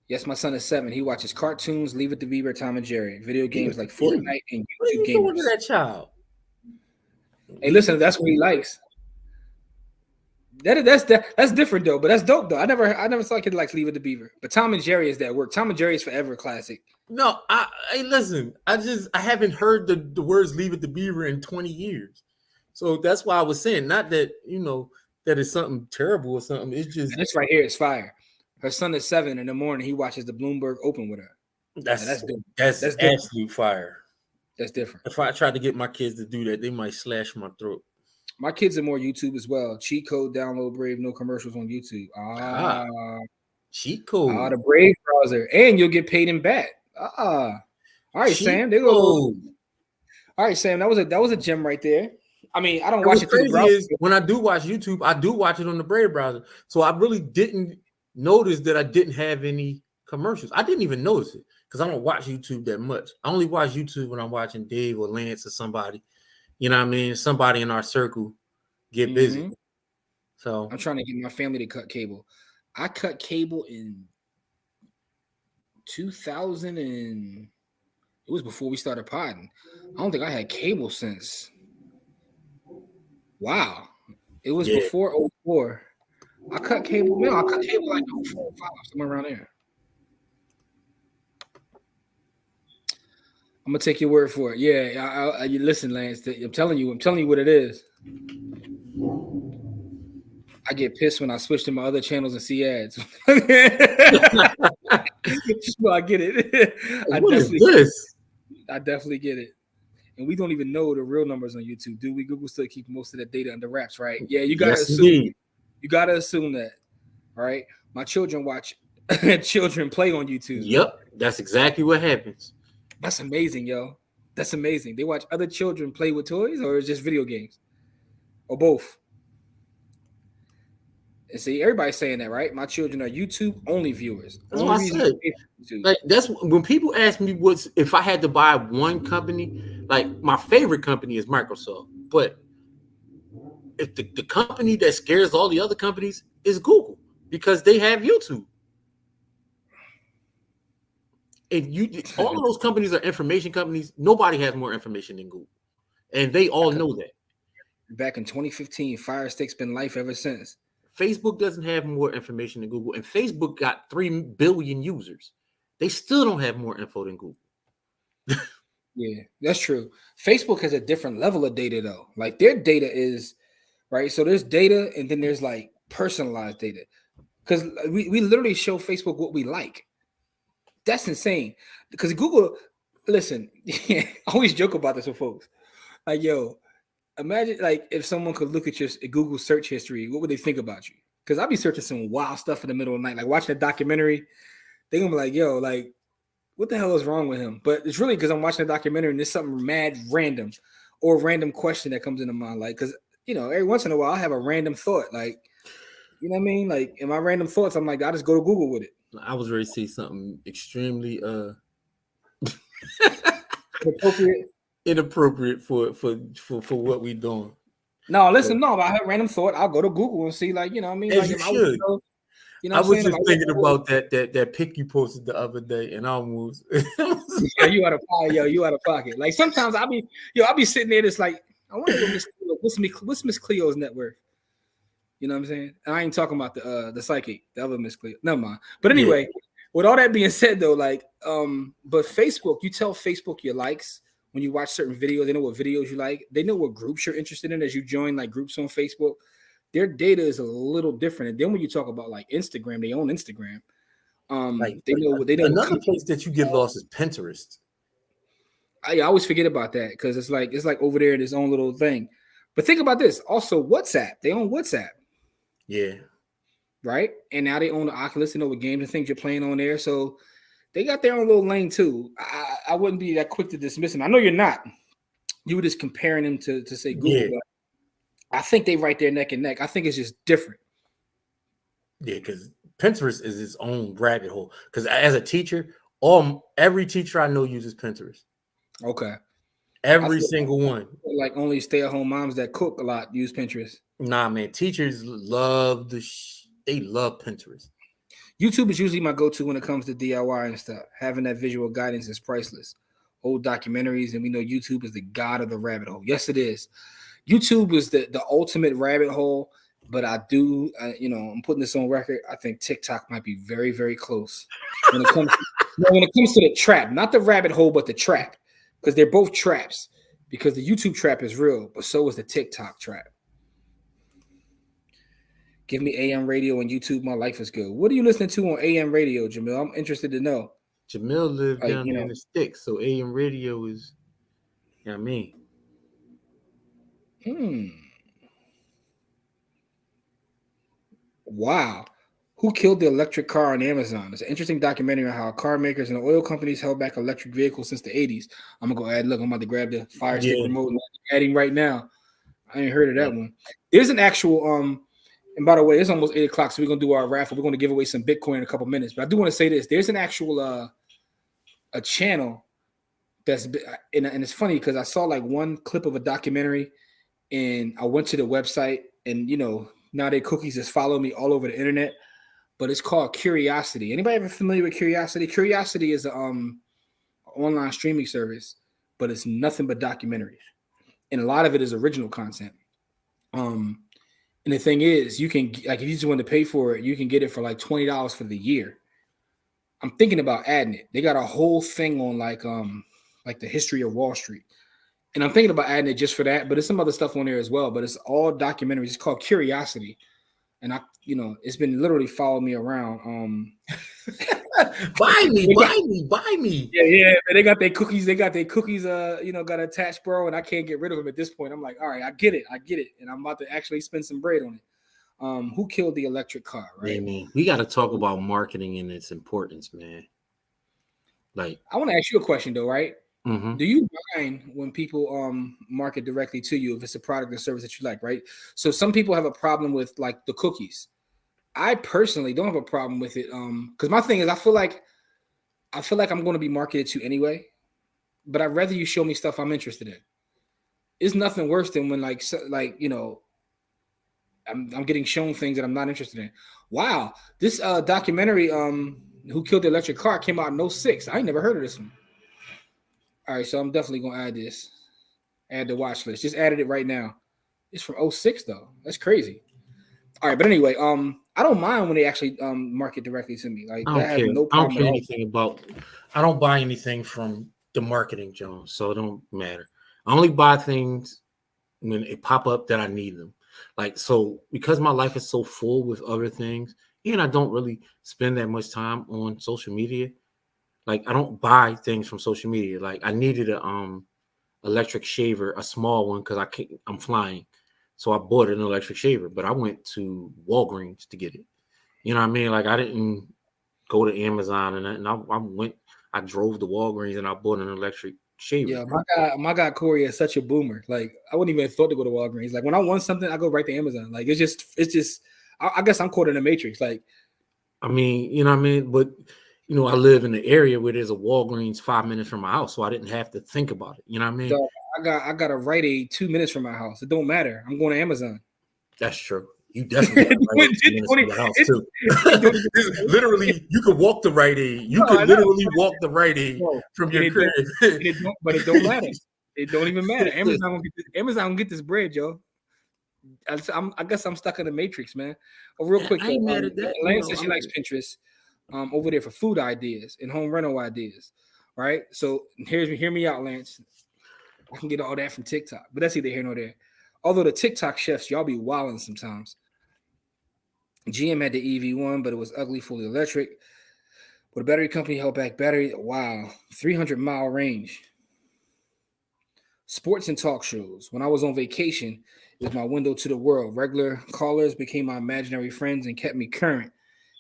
Yes, my son is 7. He watches cartoons, Leave It to Beaver, Tom and Jerry, video games like Fortnite and YouTube games. Look at that child. Hey, listen, that's what he likes. That's different though, but that's dope though. I never saw a kid like Leave It to Beaver, but Tom and Jerry is that work. Tom and Jerry is forever classic. No, listen. I haven't heard the words "Leave It to Beaver" in 20 years, so that's why I was saying not that that is something terrible or something. It's just this right here is fire. Her son is 7 in the morning. He watches the Bloomberg Open with her. That's absolute fire. That's different. If I tried to get my kids to do that, they might slash my throat. My kids are more YouTube as well. Cheat code, download Brave, no commercials on YouTube. Cheat code. The Brave browser, and you'll get paid in BAT. All right, cheat Sam. They go. All right, Sam. That was a gem right there. I mean, I don't watch it through the browser. When I do watch YouTube, I do watch it on the Brave browser. So I really didn't notice that I didn't have any commercials. I didn't even notice it because I don't watch YouTube that much. I only watch YouTube when I'm watching Dave or Lance or somebody. You know what I mean? Somebody in our circle get busy. So I'm trying to get my family to cut cable. I cut cable in 2000 and it was before we started podding. I don't think I had cable since. Wow. It was before 04. I cut cable. No, I cut cable like 04, 05, somewhere around there. I'm gonna take your word for it. Yeah, you listen, Lance. I'm telling you what it is. I get pissed when I switch to my other channels and see ads. So I get it. I definitely get it. And we don't even know the real numbers on YouTube, do we? Google still keep most of that data under wraps, right? Yeah, you gotta assume. You gotta assume that, all right? My children watch children play on YouTube. Yep, that's exactly what happens. That's amazing, yo. That's amazing. They watch other children play with toys, or it's just video games, or both. And see, everybody's saying that, right? My children are YouTube only viewers. That's what I said. Like that's when people ask me if I had to buy one company. Like my favorite company is Microsoft, but if the company that scares all the other companies is Google because they have YouTube. And all of those companies are information companies. Nobody has more information than Google, and they all know that. Back in 2015, Fire Stick's been life ever since. Facebook doesn't have more information than Google, and Facebook got 3 billion users. They still don't have more info than Google. Yeah, that's true. Facebook has a different level of data, though. Like their data is right. So there's data, and then there's like personalized data, because we literally show Facebook what we like. That's insane. Because Google, listen, I always joke about this with folks. Like, yo, imagine like if someone could look at your Google search history, what would they think about you? Because I'll be searching some wild stuff in the middle of the night, like watching a documentary. They're gonna be like, yo, like, what the hell is wrong with him? But it's really because I'm watching a documentary and there's something mad random or random question that comes into mind. Like, because every once in a while I have a random thought, like, you know what I mean? Like in my random thoughts, I'm like, I just go to Google with it. I was ready to say something extremely inappropriate for what we doing. No, listen, no, but I have random thought. I'll go to Google and see, like, you know what I mean? As like, you should. I was just thinking about that pic you posted the other day, and I almost you out of pocket, yo. You out of pocket. Like sometimes I'll be sitting there, just like, I wonder what's Miss Cleo's net worth. You know what I'm saying? And I ain't talking about the psychic, the other Miss Cleo. Never mind. But anyway, with all that being said, though, like, but Facebook, you tell Facebook your likes when you watch certain videos. They know what videos you like. They know what groups you're interested in as you join like groups on Facebook. Their data is a little different. And then when you talk about like Instagram, they own Instagram. They know another place that you get lost is Pinterest. I always forget about that because it's like over there in its own little thing. But think about this. Also, WhatsApp. They own WhatsApp. Yeah. Right? And now they own the Oculus. They know what games and things you're playing on there. So they got their own little lane too. I wouldn't be that quick to dismiss them. I know you're not. You were just comparing them to say Google. But I think they right there neck and neck. I think it's just different. Yeah, because Pinterest is its own rabbit hole. Because as a teacher, every teacher I know uses Pinterest. Okay. Every single one. Like only stay-at-home moms that cook a lot use Pinterest. Nah, man. Teachers love they love Pinterest. YouTube is usually my go-to when it comes to DIY and stuff. Having that visual guidance is priceless. Old documentaries, and we know YouTube is the god of the rabbit hole. Yes, it is. YouTube is the ultimate rabbit hole, but I do, I'm putting this on record. I think TikTok might be very, very close when it comes to the trap, not the rabbit hole, but the trap, because they're both traps. Because the YouTube trap is real, but so is the TikTok trap. Give me AM radio and YouTube. My life is good. What are you listening to on AM radio, Jamil? I'm interested to know. Jamil lived down there in the sticks, so AM radio is, you know what I mean? Wow. Who killed the electric car on Amazon? It's an interesting documentary on how car makers and the oil companies held back electric vehicles since the 80s. I'm going to go add. Look, I'm about to grab the Fire Stick remote and adding right now. I ain't heard of that one. There's an actual, and by the way, it's almost 8 o'clock, so we're going to do our raffle. We're going to give away some Bitcoin in a couple minutes. But I do want to say this. There's an actual a channel that's and it's funny because I saw like one clip of a documentary and I went to the website and, now their cookies just follow me all over the internet. But it's called Curiosity. Anybody ever familiar with Curiosity? Curiosity is an online streaming service, but it's nothing but documentaries. And a lot of it is original content. And the thing is, you can, like, if you just want to pay for it, you can get it for like $20 for the year. I'm thinking about adding it. They got a whole thing on like the history of Wall Street. And I'm thinking about adding it just for that, but there's some other stuff on there as well. But it's all documentaries. It's called Curiosity. And it's been literally following me around. Buy me. Yeah. They got their cookies. Got attached, bro. And I can't get rid of them at this point. I'm like, all right, I get it. And I'm about to actually spend some bread on it. Who killed the electric car, right? Yeah, man. We got to talk about marketing and its importance, man. Like, I want to ask you a question though, right? Mm-hmm. Do you mind when people market directly to you if it's a product or service that you like, right? So some people have a problem with like the cookies. I personally don't have a problem with it because my thing is I feel like I'm going to be marketed to anyway, but I'd rather you show me stuff I'm interested in. It's nothing worse than when I'm getting shown things that I'm not interested in. Wow, this documentary Who Killed the Electric Car came out in 2006. I ain't never heard of this one. All right, so I'm definitely gonna add this. Add the watch list. Just added it right now. It's from 2006 though. That's crazy. All right, but anyway, I don't mind when they actually market directly to me. Like I have no problem. I don't care anything about. I don't buy anything from the marketing, Jones. So it don't matter. I only buy things when it pop up that I need them. Like so, because my life is so full with other things, and I don't really spend that much time on social media. Like I don't buy things from social media. Like I needed a electric shaver, a small one, because I'm flying. So I bought an electric shaver, but I went to Walgreens to get it. You know what I mean? Like I didn't go to Amazon and I drove to Walgreens and I bought an electric shaver. Yeah, my guy Corey is such a boomer. Like I wouldn't even thought to go to Walgreens. Like when I want something, I go right to Amazon. Like it's just I guess I'm caught in the matrix. Like I mean, you know what I mean? But I live in the area where there's a Walgreens 5 minutes from my house, so I didn't have to think about it. You know what I mean? Dog, I got a Rite Aid 2 minutes from my house. It don't matter. I'm going to Amazon. That's true. You definitely got Rite Aid 2 minutes from your house too. Literally, you could walk the Rite Aid. You could literally walk the Rite Aid from your crib. But it don't matter. It don't even matter. Amazon gonna get this bread, Joe. I guess I'm stuck in the matrix, man. Oh, real quick, I ain't mad at that. Lance says she likes Pinterest over there for food ideas and home rental ideas, right? So hear me out, Lance. I can get all that from TikTok, but that's either here nor there. Although the TikTok chefs, y'all be wilding sometimes. GM had the EV1, but it was ugly, fully electric. But a battery company held back battery. Wow, 300-mile range. Sports and talk shows. When I was on vacation, it was my window to the world. Regular callers became my imaginary friends and kept me current.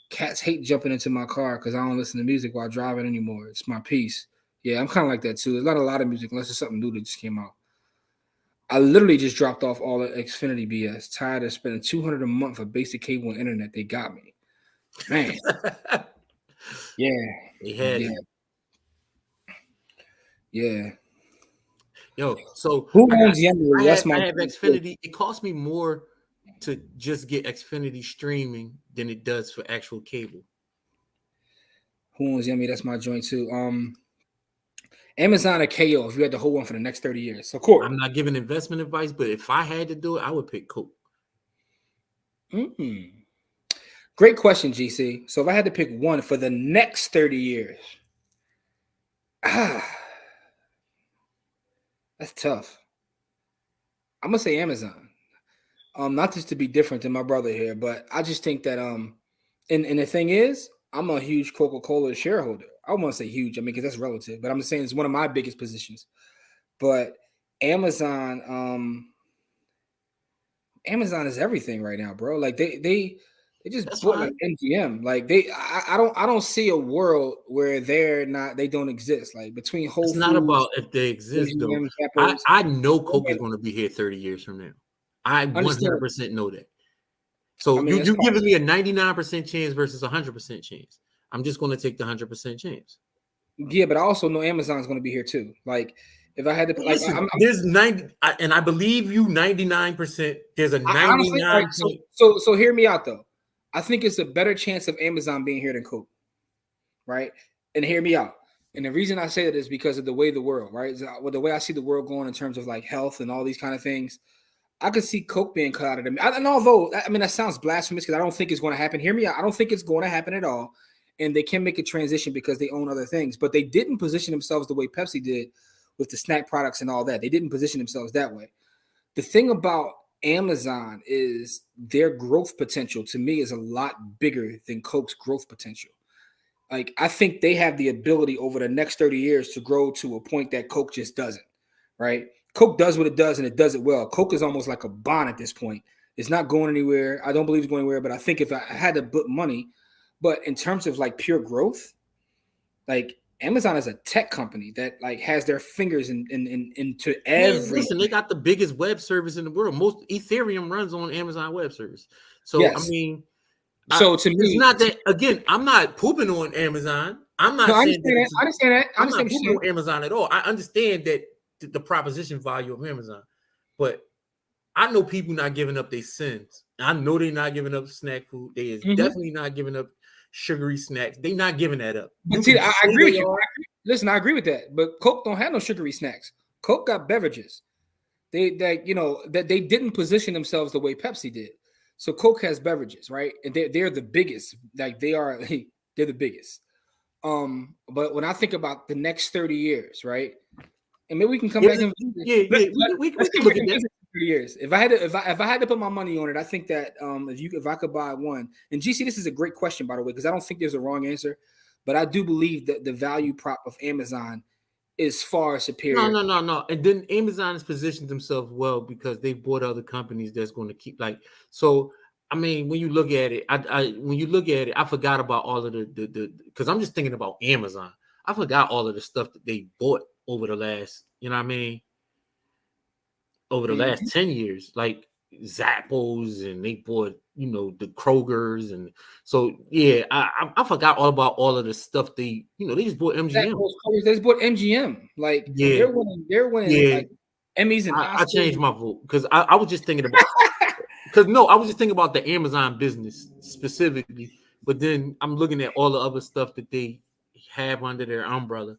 Cats hate jumping into my car because I don't listen to music while driving anymore. It's my peace. Yeah, I'm kind of like that too. There's not a lot of music unless it's something new that just came out. I literally just dropped off all the Xfinity BS. Tired of spending $200 a month for basic cable and internet. They got me. Man. Yeah. They had it. Yeah. Yo, so who owns Yummy? I have Xfinity. It costs me more to just get Xfinity streaming than it does for actual cable. Who owns Yummy? That's my joint too. Amazon or KO if you had to hold one for the next 30 years. So cool. I'm not giving investment advice, but if I had to do it, I would pick Coke. Mm-hmm. Great question, GC. So if I had to pick one for the next 30 years, that's tough. I'm gonna say Amazon. Not just to be different than my brother here, but I just think that and the thing is, I'm a huge Coca-Cola shareholder. I won't say huge, I mean, because that's relative, but I'm just saying it's one of my biggest positions. But Amazon is everything right now, bro. Like they just bought like MGM. Like I don't see a world where they don't exist. Like between Whole Foods. It's not about if they exist though. I know Coke is going to be here 30 years from now. I 100% know that. So you're giving me a 99% chance versus 100% chance. I'm just going to take the 100% chance. Yeah, but I also know Amazon's going to be here too. Like if I had to, listen, there's 90, and I believe you 99%. There's a 99. Honestly, so hear me out though. I think it's a better chance of Amazon being here than Coke, right? And hear me out. And the reason I say that is because of the way the world, right? With the way I see the world going in terms of like health and all these kind of things. I could see Coke being cut out of them. And although, I mean, that sounds blasphemous because I don't think it's going to happen. Hear me out. I don't think it's going to happen at all. And they can make a transition because they own other things. But they didn't position themselves the way Pepsi did with the snack products and all that. They didn't position themselves that way. The thing about Amazon is their growth potential, to me, is a lot bigger than Coke's growth potential. Like, I think they have the ability over the next 30 years to grow to a point that Coke just doesn't, right? Coke does what it does, and it does it well. Coke is almost like a bond at this point. It's not going anywhere. I don't believe it's going anywhere, but I think if I had to put money, but in terms of like pure growth, like Amazon is a tech company that like has their fingers into everything. Listen, they got the biggest web service in the world. Most Ethereum runs on Amazon Web Service. So yes. I mean, so to me, it's not that. Again, I'm not pooping on Amazon. I'm not. I understand that. I'm not pooping on Amazon at all. I understand that the proposition value of Amazon, but I know people not giving up their sins. I know they're not giving up snack food. They is definitely not giving up sugary snacks. They not giving that up. But see, I agree with you. Listen, I agree with that. But Coke don't have no sugary snacks. Coke got beverages. They didn't position themselves the way Pepsi did. So Coke has beverages, right? And they're the biggest. Like they're the biggest. But when I think about the next 30 years, right? And maybe we can come back and we can look at that. 30 years. If I had to put my money on it, I think that if I could buy one, and GC, this is a great question, by the way, because I don't think there's a wrong answer, but I do believe that the value prop of Amazon is far superior. No. And then Amazon has positioned themselves well because they bought other companies that's going to keep like so. I mean, when you look at it, I forgot about all of the because I'm just thinking about Amazon. I forgot all of the stuff that they bought over the last, you know what I mean? Over the last 10 years, like Zappos, and they bought, the Krogers. And so, yeah, I forgot all about all of the stuff they just bought MGM. Zappos, they just bought MGM. Like, yeah, they're winning like Emmys and Oscars. I changed my vote because I was just thinking about, I was just thinking about the Amazon business specifically. But then I'm looking at all the other stuff that they have under their umbrella,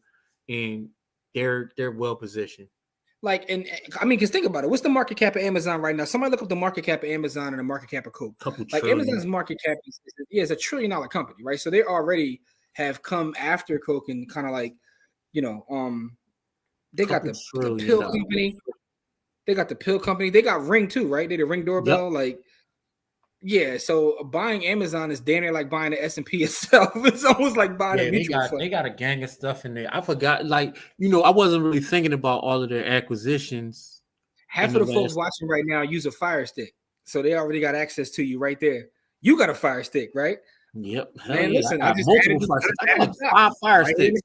and they're well positioned. Like, and I mean, because think about it. What's the market cap of Amazon right now? Somebody look up the market cap of Amazon and the market cap of Coke. Couple Like trillion. Amazon's market cap is $1 trillion company, right? So they already have come after Coke and kind of like, they got the pill company. They got the pill company. They got Ring too, right? They the Ring doorbell. Yep. Like, yeah. So buying Amazon is damn near like buying the S&P itself. It's almost like buying a mutual fund. They got a gang of stuff in there. I forgot. Like, I wasn't really thinking about all of their acquisitions. Half of the folks watching right now use a Fire Stick, so they already got access to you right there. You got a Fire Stick, right? Yep. Man, listen, I just added 5 Fire Sticks.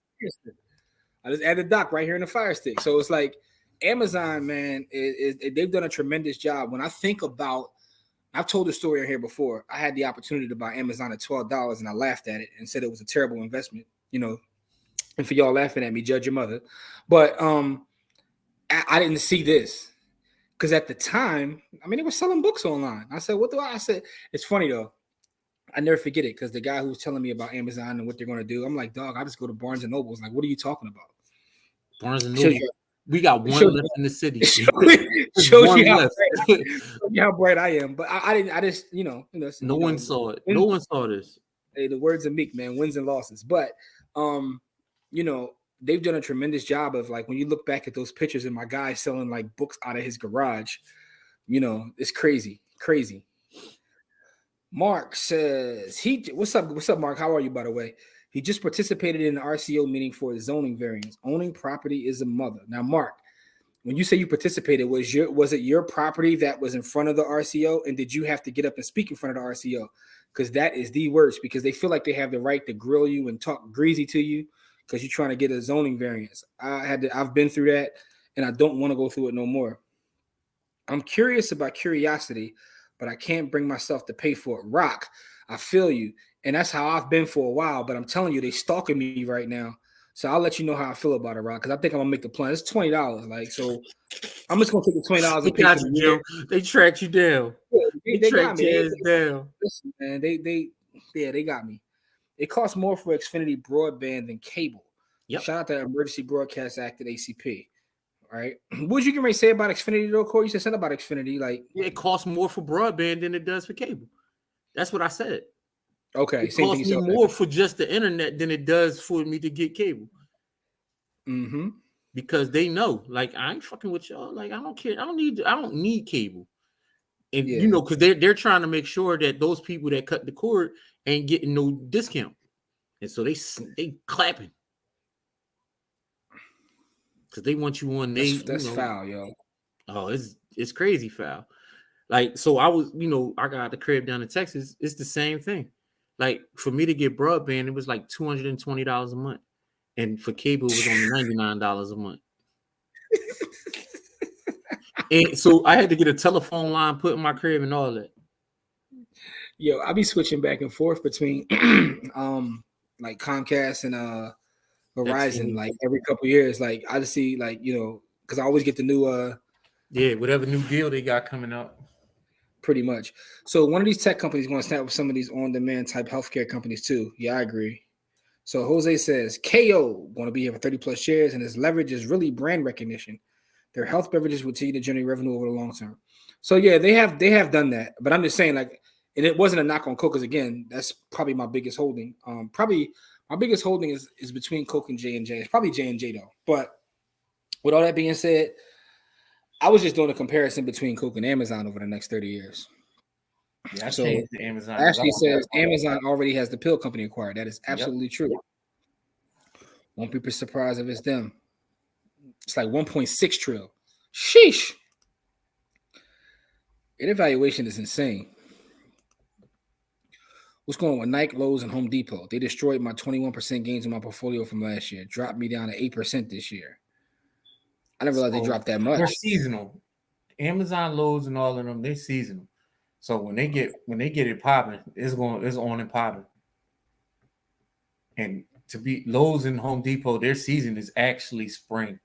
I just added Doc right here in the Fire Stick. So it's like Amazon, man, they've done a tremendous job. When I think about, I've told the story in here before. I had the opportunity to buy Amazon at $12, and I laughed at it and said it was a terrible investment. And for y'all laughing at me, judge your mother. But I didn't see this because at the time, I mean, they were selling books online. I said, "What do I said?" It's funny though. I never forget it because the guy who was telling me about Amazon and what they're going to do, I'm like, dog, I just go to Barnes and Noble. Like, what are you talking about? Barnes and Noble. We got one left in the city. Shows you how bright I am. But I didn't. I just, no one saw it. No one saw this. Hey, the words of Meek, man, wins and losses. But they've done a tremendous job of, like, when you look back at those pictures and my guy selling like books out of his garage, it's crazy. Mark says what's up, Mark? How are you, by the way? He just participated in an RCO meeting for a zoning variance. Owning property is a mother. Now, Mark, when you say you participated, was it your property that was in front of the RCO, and did you have to get up and speak in front of the RCO? Because that is the worst, because they feel like they have the right to grill you and talk greasy to you because you're trying to get a zoning variance. I've been through that, and I don't want to go through it no more. I'm curious about curiosity, but I can't bring myself to pay for it. Rock, I feel you. And that's how I've been for a while. But I'm telling you, they stalking me right now. So I'll let you know how I feel about it, Rock, because I think I'm going to make the plan. It's $20. Like, so I'm just going to take the $20 and pay for the year. They tracked you down. Yeah, they got me. Down. Listen, man, they got me. It costs more for Xfinity broadband than cable. Yep. Shout out to the Emergency Broadcast Act at ACP. All right. What did you can say about Xfinity, though, Corey? You said something about Xfinity. Like, it costs more for broadband than it does for cable. That's what I said. Okay. It costs me more for just the internet than it does for me to get cable. Mm-hmm. Because they know, like, I ain't fucking with y'all. Like, I don't care. I don't need cable. And because they're trying to make sure that those people that cut the cord ain't getting no discount. And so they clapping. Because they want you on. That's foul, yo. Oh, it's crazy foul. Like, so I was, I got the crib down in Texas. It's the same thing. Like, for me to get broadband, it was like $220 a month. And for cable, it was only $99 a month. And so I had to get a telephone line put in my crib and all that. Yo, I be switching back and forth between like Comcast and Verizon, like every couple of years. Like, I just see, like, because I always get the new whatever new deal they got coming up. Pretty much. So one of these tech companies is going to snap with some of these on-demand type healthcare companies too. Yeah, I agree. So Jose says KO going to be here for 30 plus shares, and his leverage is really brand recognition. Their health beverages will continue to generate revenue over the long term. So yeah, they have done that. But I'm just saying, like, and it wasn't a knock on Coke, because again, that's probably my biggest holding. Probably my biggest holding is between Coke and J&J. It's probably J&J though. But with all that being said, I was just doing a comparison between Coke and Amazon over the next 30 years. Yeah, so Amazon. Ashley says Amazon already has the pill company acquired. That is absolutely true. Won't be surprised if it's them. It's like 1.6 trillion. Sheesh. Their evaluation is insane. What's going on with Nike, Lowe's, and Home Depot? They destroyed my 21% gains in my portfolio from last year. Dropped me down to 8% this year. I never realized they dropped that much. They're seasonal. Amazon, Lowe's, and all of them, they're seasonal. So when they get it popping, it's on and popping. And to be Lowe's and Home Depot, their season is actually spring.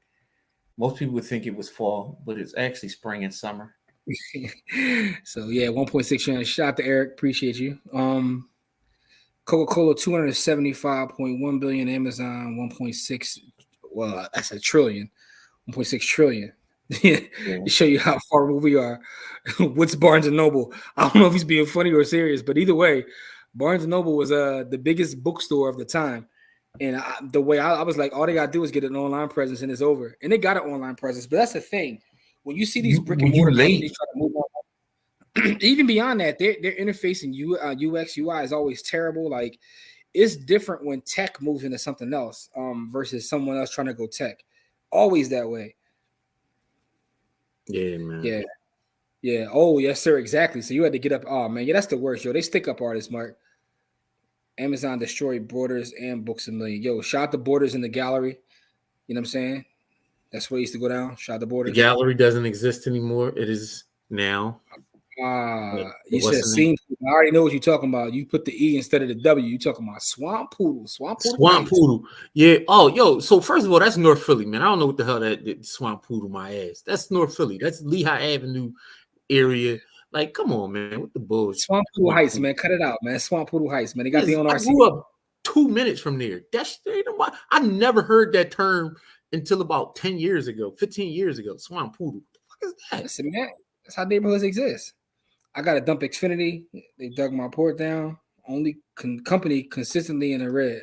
Most people would think it was fall, but it's actually spring and summer. So yeah, 1.6 trillion. Shout out to Eric, appreciate you. Coca-Cola 275.1 billion, Amazon 1.6. Well, that's a trillion. 1.6 trillion. Yeah, to show you how far we are. What's Barnes and Noble? I don't know if he's being funny or serious, but either way, Barnes and Noble was the biggest bookstore of the time. And the way I was like, all they gotta do is get an online presence and it's over. And they got an online presence, but that's the thing. When you see these brick and mortar companies try to move on, even beyond that, their interface and UX UI is always terrible. Like it's different when tech moves into something else versus someone else trying to go tech. Always that way. Yeah, man. Yeah. Yeah. Oh, yes, sir. Exactly. So you had to get up. Oh, man. Yeah, that's the worst, yo. They stick up artists, Mark. Amazon destroyed Borders and Books a Million. Yo, shout out the Borders in the gallery. You know what I'm saying? That's where I used to go down. Shout out the Borders. The gallery doesn't exist anymore. It is now. You said scene. I already know what you're talking about. You put the E instead of the W. You talking about Swamp Poodle. Swamp Poodle. Yeah. Oh, yo. So first of all, that's North Philly, man. I don't know what the hell that Swamp Poodle my ass. That's North Philly. That's Lehigh Avenue area. Like, come on, man. What the bullshit? Swamp Poodle Heights, man. Cut it out, man. Swamp Poodle Heights, man. They got the own RC. I grew up 2 minutes from there. I never heard that term until about 10 years ago, 15 years ago. Swamp Poodle. What the fuck is that? Listen, man. That's how neighborhoods exist. I got to dump Xfinity. They dug my port down. Only company consistently in the red.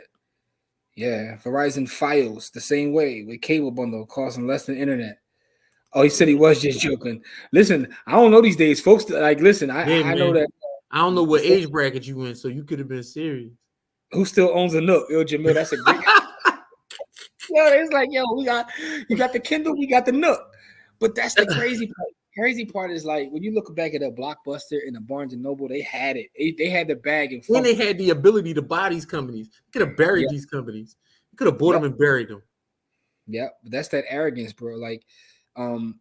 Yeah, Verizon Fios the same way with cable bundle costing less than internet. Oh, he said he was just joking. Listen, I don't know these days, folks. Like, listen, I know that. I don't know what age bracket you in, so you could have been serious. Who still owns a Nook? Yo, Jamil, that's a great. Yo, it's like, yo, you got the Kindle, we got the Nook. But that's the crazy part. Crazy part is like when you look back at a Blockbuster and a Barnes and Noble, they had it. They had the bag and when they had the ability to buy these companies. You could have buried these companies. You could have bought them and buried them. Yeah, but that's that arrogance, bro. Like, and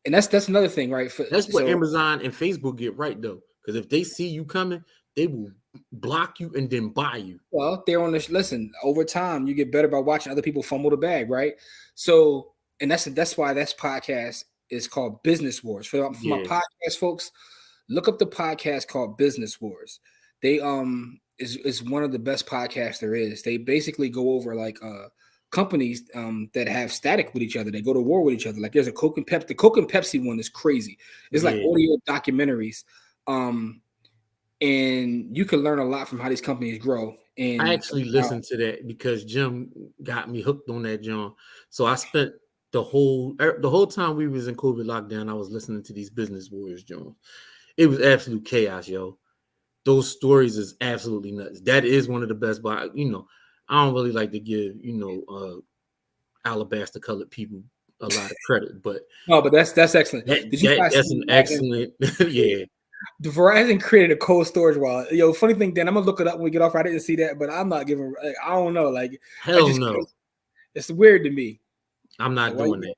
that's another thing, right? That's what Amazon and Facebook get right though, because if they see you coming, they will block you and then buy you. Well, they're on this. Listen, over time, you get better by watching other people fumble the bag, right? So, and that's why this podcast is called Business Wars. For my podcast folks, look up the podcast called Business Wars. They is one of the best podcasts there is. They basically go over like companies that have static with each other. They go to war with each other. Like there's a Coke and Pepsi. The Coke and Pepsi one is crazy. It's like audio documentaries. And you can learn a lot from how these companies grow. And I actually listened to that because Jim got me hooked on that, John. So I spent the whole time we was in COVID lockdown, I was listening to these Business Wars, John. It was absolute chaos, yo. Those stories is absolutely nuts. That is one of the best, but I don't really like to give, alabaster colored people a lot of credit, but no, but that's excellent. That's an excellent, yeah. The Verizon created a cold storage wallet. Yo, funny thing, Dan, I'm gonna look it up when we get off. I didn't see that, but I'm not giving. I don't know. Like, hell no. It's weird to me. I'm not doing that.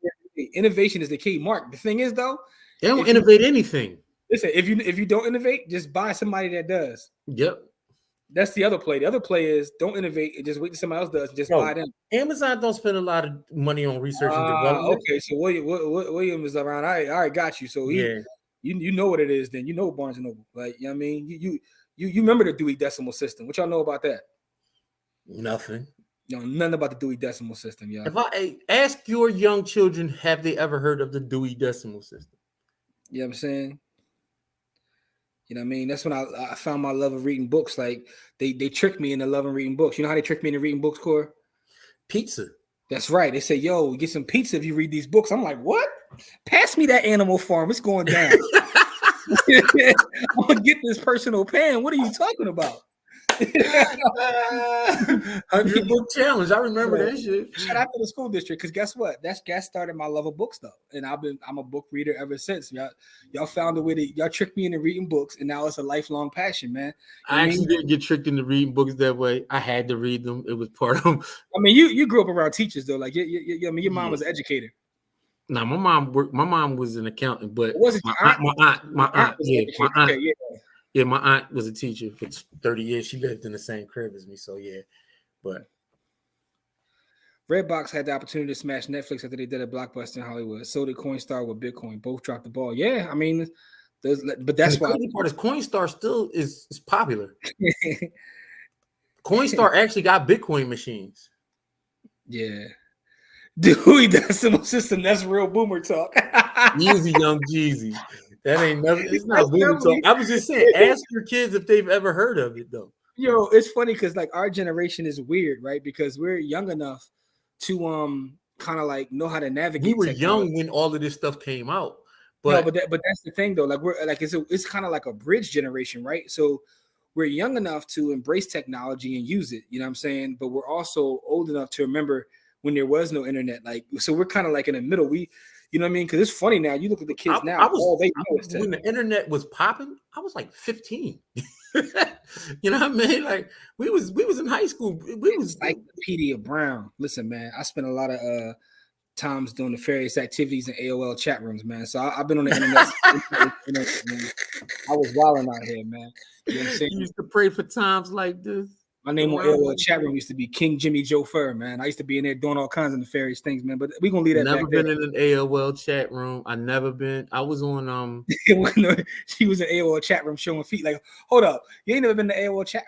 Innovation is the key. Mark, the thing is though, they don't innovate anything. Listen, if you don't innovate, just buy somebody that does. Yep. That's the other play. The other play is don't innovate and just wait till somebody else does and just buy them. Amazon don't spend a lot of money on research and development. Okay, so William is around. I got you. So you know what it is. Then you know Barnes and Noble. Like you know what I mean, you remember the Dewey Decimal System. What y'all know about that? Nothing. Nothing about the Dewey Decimal System, y'all. If I ask your young children, have they ever heard of the Dewey Decimal System? You know what I'm saying? You know what I mean? That's when I found my love of reading books. Like they tricked me into loving reading books. You know how they tricked me into reading books, Core? Pizza. That's right. They say, yo, we get some pizza if you read these books. I'm like, what? Pass me that Animal Farm. It's going down. I'm gonna get this personal pan. What are you talking about? 100 book challenge. I remember that shit. Shout out to the school district because guess what? That started my love of books though, and I'm a book reader ever since. Y'all found a way to y'all tricked me into reading books, and now it's a lifelong passion, man. I actually didn't get tricked into reading books that way. I had to read them. It was part of them. I mean, you grew up around teachers though. Like your mom was an educator. No, my mom was an accountant, but my aunt was a teacher for 30 years. She lived in the same crib as me, so yeah. But Redbox had the opportunity to smash Netflix after they did a blockbuster in Hollywood. So did Coinstar with Bitcoin. Both dropped the ball. Yeah, I mean, but that's why. The part is Coinstar still is popular. Coinstar actually got Bitcoin machines. Yeah. Dewey Decimal System. That's real boomer talk. Easy, young Jeezy. That ain't nothing. It's not boomer talk. I was just saying, ask your kids if they've ever heard of it, though. Yo, it's funny because like our generation is weird, right? Because we're young enough to kind of like know how to navigate. We were young when all of this stuff came out, but that's the thing though. Like we're like it's kind of like a bridge generation, right? So we're young enough to embrace technology and use it. You know what I'm saying? But we're also old enough to remember when there was no internet. Like so, we're kind of like in the middle. You know what I mean? Because it's funny now. You look at the kids now. When the internet was popping, I was like 15. You know what I mean? Like we was in high school. We was Encyclopedia Brown. Listen, man, I spent a lot of times doing the various activities in AOL chat rooms, man. So I've been on the internet. Man. I was wilding out here, man. You know what I'm saying? You used to pray for times like this. My name on AOL chat room used to be King Jimmy Joe Fur, man. I used to be in there doing all kinds of nefarious things, man. But we're gonna leave that. Never been in an AOL chat room. I never been. I was on She was in AOL chat room showing feet. Like, hold up, you ain't never been to AOL chat.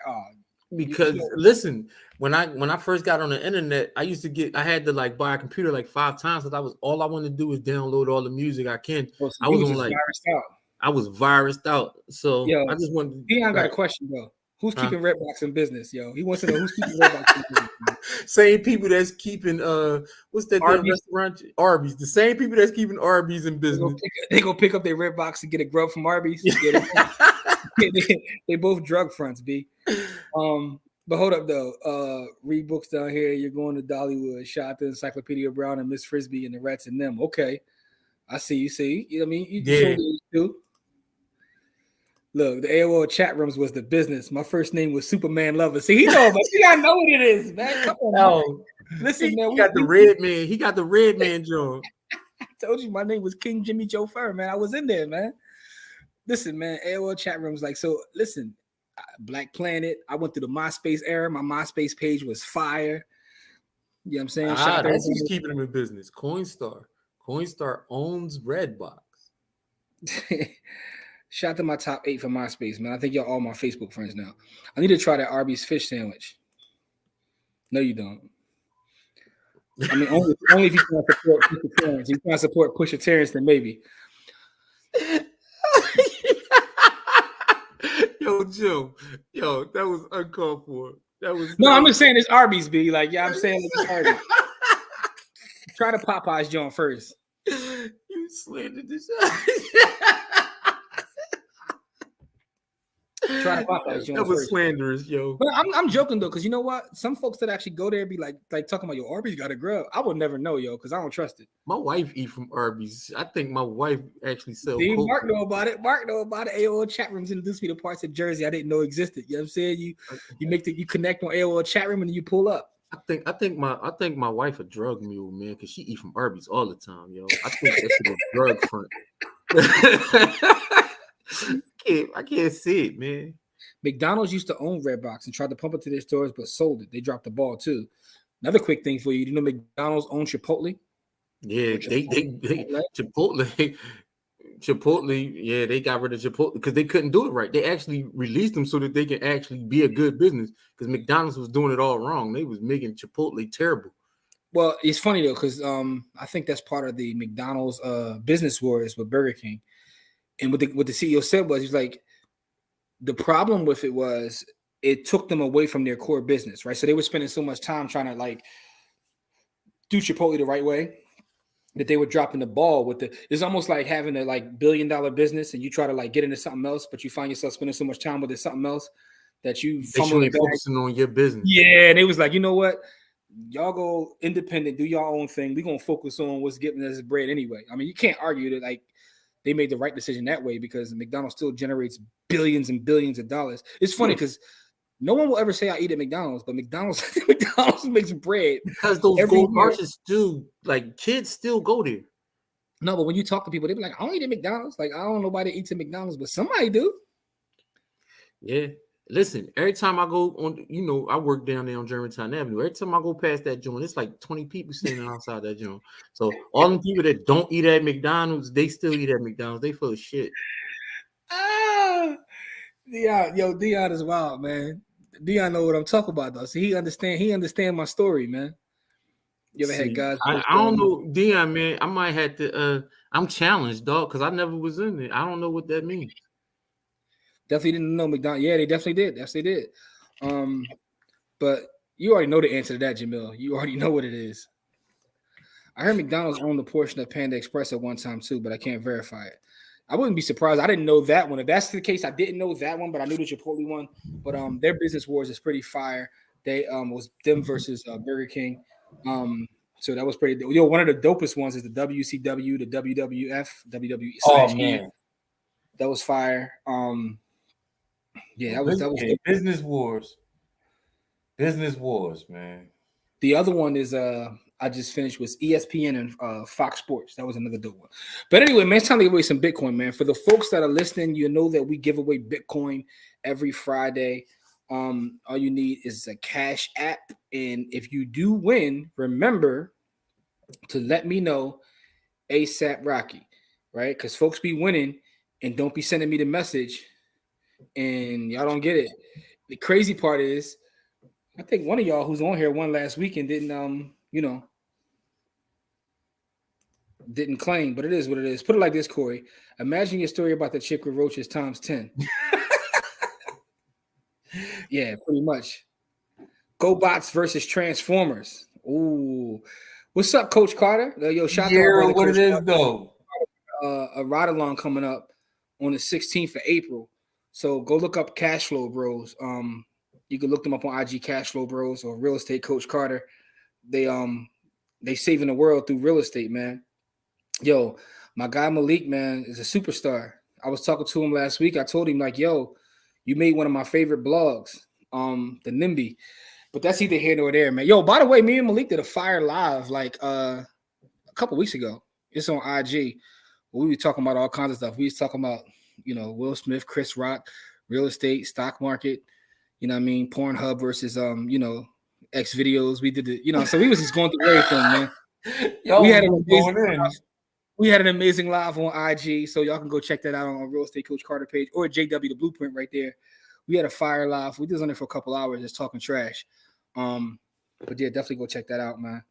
Because listen, when I first got on the internet, I had to like buy a computer like 5 times because all I wanted to do was download all the music I can. So I was on like I was virused out. So I just wanted. Dion got a question though. Who's keeping Redbox in business, yo? He wants to know who's keeping Redbox in business. Man. Same people that's keeping what's that restaurant? Arby's. The same people that's keeping Arby's in business. They go pick up their Redbox and get a grub from Arby's. They both drug fronts, B. But hold up though. Read books down here. You're going to Dollywood. Shout out to Encyclopedia Brown and Miss Frisbee and the Rats and them. Okay, I see. You see. You know what I mean? You too. Look, the AOL chat rooms was the business. My first name was Superman Lover. See, he know, but see, I know what it is, man. Come on, man. Listen, man. He got the red man. He got the red man joint. I told you my name was King Jimmy Joe Fur, man. I was in there, man. Listen, man. AOL chat rooms, like, so. Listen, Black Planet. I went through the MySpace era. My MySpace page was fire. You know what I'm saying? That's who's keeping them in business. Coinstar owns Redbox. Shout out to my top 8 for MySpace, man. I think y'all all my Facebook friends now. I need to try that Arby's fish sandwich. No, you don't. I mean, only if you can support Pusha Terrence. You can support Pusha Terrence, then maybe. Yo, Joe. Yo, that was uncalled for. I'm just saying it's Arby's, B. Like, yeah, I'm saying it's Arby's. Try the Popeyes joint first. You slandered this. Try to Popeyes joint. That was slanderous, yo. But I'm joking though, because you know what? Some folks that actually go there be like talking about your Arby's got a grub. I would never know, yo, because I don't trust it. My wife eat from Arby's. I think my wife actually sells. Mark know about it. AOL chat rooms introduced me to parts of Jersey I didn't know existed. You know what I'm saying? You connect on AOL chat room and then you pull up. I think my wife a drug mule, man, because she eat from Arby's all the time, yo. I think that's a drug front. I can't see it, man. McDonald's used to own Redbox and tried to pump it to their stores, but sold it. They dropped the ball too. Another quick thing for you: do you know McDonald's owned Chipotle? Yeah, they Chipotle. Yeah, they got rid of Chipotle because they couldn't do it right. They actually released them so that they can actually be a good business because McDonald's was doing it all wrong. They was making Chipotle terrible. Well, it's funny though because I think that's part of the McDonald's business wars with Burger King. And what the CEO said was, he's like, the problem with it was it took them away from their core business, right? So they were spending so much time trying to like do Chipotle the right way that they were dropping the ball with it's almost like having a like $1 billion business and you try to like get into something else, but you find yourself spending so much time with it, something else that you focusing on your business. Yeah, and it was like, you know what? Y'all go independent, do your own thing. We're gonna focus on what's giving us bread anyway. I mean, you can't argue that like they made the right decision that way because McDonald's still generates billions and billions of dollars. It's funny because no one will ever say I eat at McDonald's, but McDonald's makes bread because those gold marches still like kids still go there. No, but when you talk to people, they be like, I don't eat at McDonald's. Like I don't know nobody eats at McDonald's, but somebody do. Yeah. Listen, every time I go on, I work down there on Germantown Avenue. Every time I go past that joint, it's like 20 people standing outside that joint. So all the people that don't eat at McDonald's, they still eat at McDonald's. They full of shit. Dion is wild, man. Dion know what I'm talking about though. See, he understand my story, man. You ever had guys? I don't know, Dion, man. I might have to. I'm challenged, dog, because I never was in it. I don't know what that means. Definitely didn't know McDonald's. Yeah, they definitely did. Yes, they did. But you already know the answer to that, Jamil. You already know what it is. I heard McDonald's owned a portion of Panda Express at one time too, but I can't verify it. I wouldn't be surprised. I didn't know that one. If that's the case, I didn't know that one, but I knew the Chipotle one. But their business wars is pretty fire. They was them versus Burger King. So that was pretty. One of the dopest ones is the WCW, the WWF, WWE. Oh man, that was fire. Yeah, that was Business Wars. Business Wars, man. The other one is I just finished was ESPN and Fox Sports. That was another dope one. But anyway, man, it's time to give away some Bitcoin, man. For the folks that are listening, you know that we give away Bitcoin every Friday. All you need is a Cash App. And if you do win, remember to let me know ASAP Rocky, right? Because folks be winning and don't be sending me the message and y'all don't get it. The crazy part is, I think one of y'all who's on here won last week and didn't, didn't claim, but it is what it is. Put it like this, Corey. Imagine your story about the chick with roaches times 10. Yeah, pretty much. GoBots versus Transformers. Ooh. What's up, Coach Carter? Yo, shout out to what Coach it is, Carter. though. A ride-along coming up on the 16th of April. So go look up Cash Flow Bros. You can look them up on IG, Cash Flow Bros, or Real Estate Coach Carter. They saving the world through real estate, man. Yo, my guy Malik, man, is a superstar. I was talking to him last week. I told him, like, yo, you made one of my favorite blogs, the NIMBY. But that's either here nor there, man. Yo, by the way, me and Malik did a fire live like a couple weeks ago. It's on IG. We were talking about all kinds of stuff. We was talking about, Will Smith, Chris Rock, real estate, stock market, you know what I mean? Pornhub versus, X videos. We did the, so we was just going through everything, man. Yo, we had an amazing live on IG, so y'all can go check that out on Real Estate Coach Carter page or JW the Blueprint right there. We had a fire live. We did on it for a couple hours just talking trash. But yeah, definitely go check that out, man.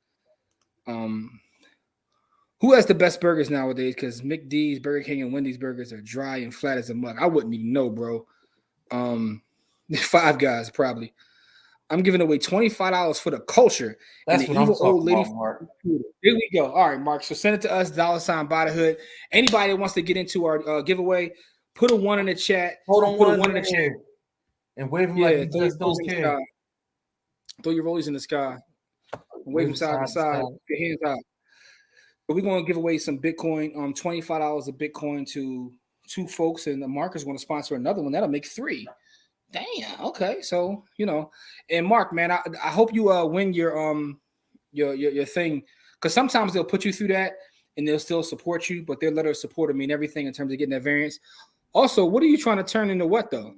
Who has the best burgers nowadays? Because McD's, Burger King, and Wendy's burgers are dry and flat as a mug. I wouldn't even know, bro. Five Guys, probably. I'm giving away $25 for the culture. That's and what the I'm evil talking old lady. about, Mark. Here we go. All right, Mark. So send it to us, $ by the hood. Anybody that wants to get into our giveaway, put a 1 in the chat. Hold on, put a 1 in the chat. And wave them like you just don't care. Throw your rollies in the sky. Wave them side to side. Your hands out. But we're going to give away some Bitcoin, $25 of Bitcoin to 2 folks, and the Mark is going to sponsor another one. That'll make 3. Damn. Okay. So, and Mark, man, I hope you win your thing, because sometimes they'll put you through that and they'll still support you, but their letter of support mean everything in terms of getting that variance. Also, what are you trying to turn into what though?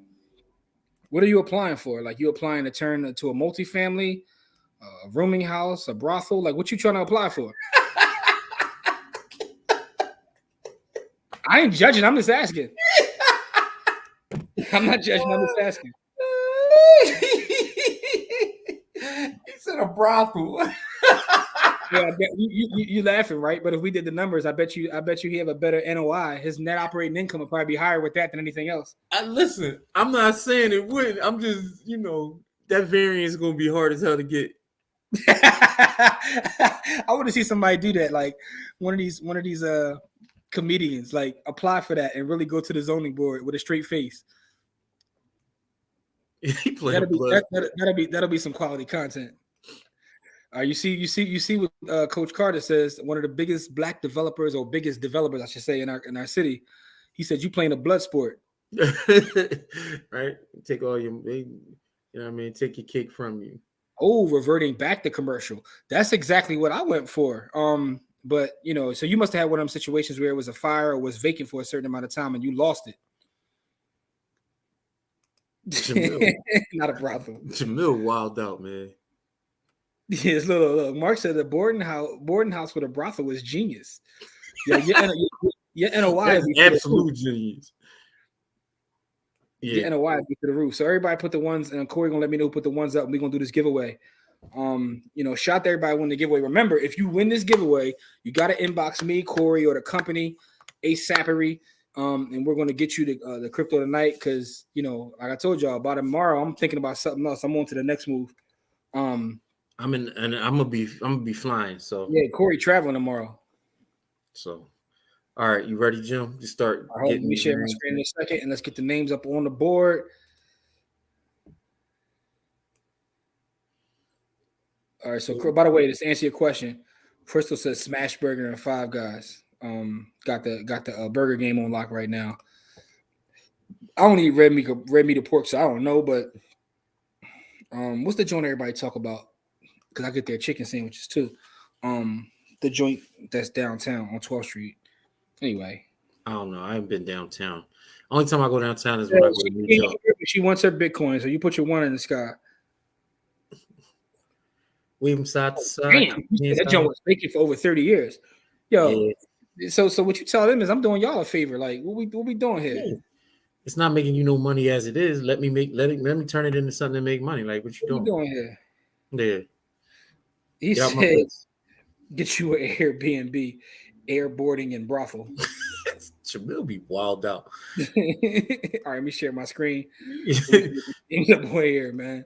What are you applying for? Like, you applying to turn into a multifamily, a rooming house, a brothel? Like, what you trying to apply for? I ain't judging. I'm just asking. I'm not judging. I'm just asking. He said a brothel. Yeah, I bet you laughing, right? But if we did the numbers, I bet you he have a better NOI. His net operating income would probably be higher with that than anything else. Listen, I'm not saying it wouldn't. I'm just, that variance is gonna be hard as hell to get. I want to see somebody do that, like one of these comedians, like apply for that and really go to the zoning board with a straight face. That'll be some quality content. You see what Coach Carter says. One of the biggest black developers, or biggest developers, I should say, in our city. He said, "You playing a blood sport, right? Take all your, take your cake from you." Oh, reverting back to commercial. That's exactly what I went for. But so you must have had one of them situations where it was a fire or was vacant for a certain amount of time and you lost it. Not a brothel. Jamil wild out, man. Yes, look. Mark said the boarding house with a brothel was genius. Yeah, your NOI is absolute genius. Yeah, NOI to the roof. So everybody put the ones, and Corey gonna let me know who put the ones up. And we're gonna do this giveaway. Shout to everybody win the giveaway. Remember, if you win this giveaway, you got to inbox me, Corey, or the company, ASAPery, and we're going to get you the crypto tonight because, like I told y'all, by tomorrow, I'm thinking about something else. I'm on to the next move. I'm gonna be flying. So yeah, Corey traveling tomorrow. So, all right, you ready, Jim? Just start. All right, let me share my screen in a second, and let's get the names up on the board. All right. So, by the way, just to answer your question, Crystal says Smash Burger and Five Guys. Got the burger game on lock right now. I don't eat red meat or pork, so I don't know. But what's the joint everybody talk about? Because I get their chicken sandwiches too. The joint that's downtown on 12th Street. Anyway, I don't know. I haven't been downtown. Only time I go downtown is when I go to New York. She wants her Bitcoin, so you put your one in the sky. Wave them side to side. Damn, that joint was vacant for over 30 years. Yo, yeah. So what you tell them is I'm doing y'all a favor. Like, what we doing here? Yeah. It's not making you no money as it is. Let me turn it into something to make money. Like, what you doing here? Yeah. He said, get you an Airbnb, airboarding and brothel. Jamil be wild out. All right, let me share my screen. Boy here, man.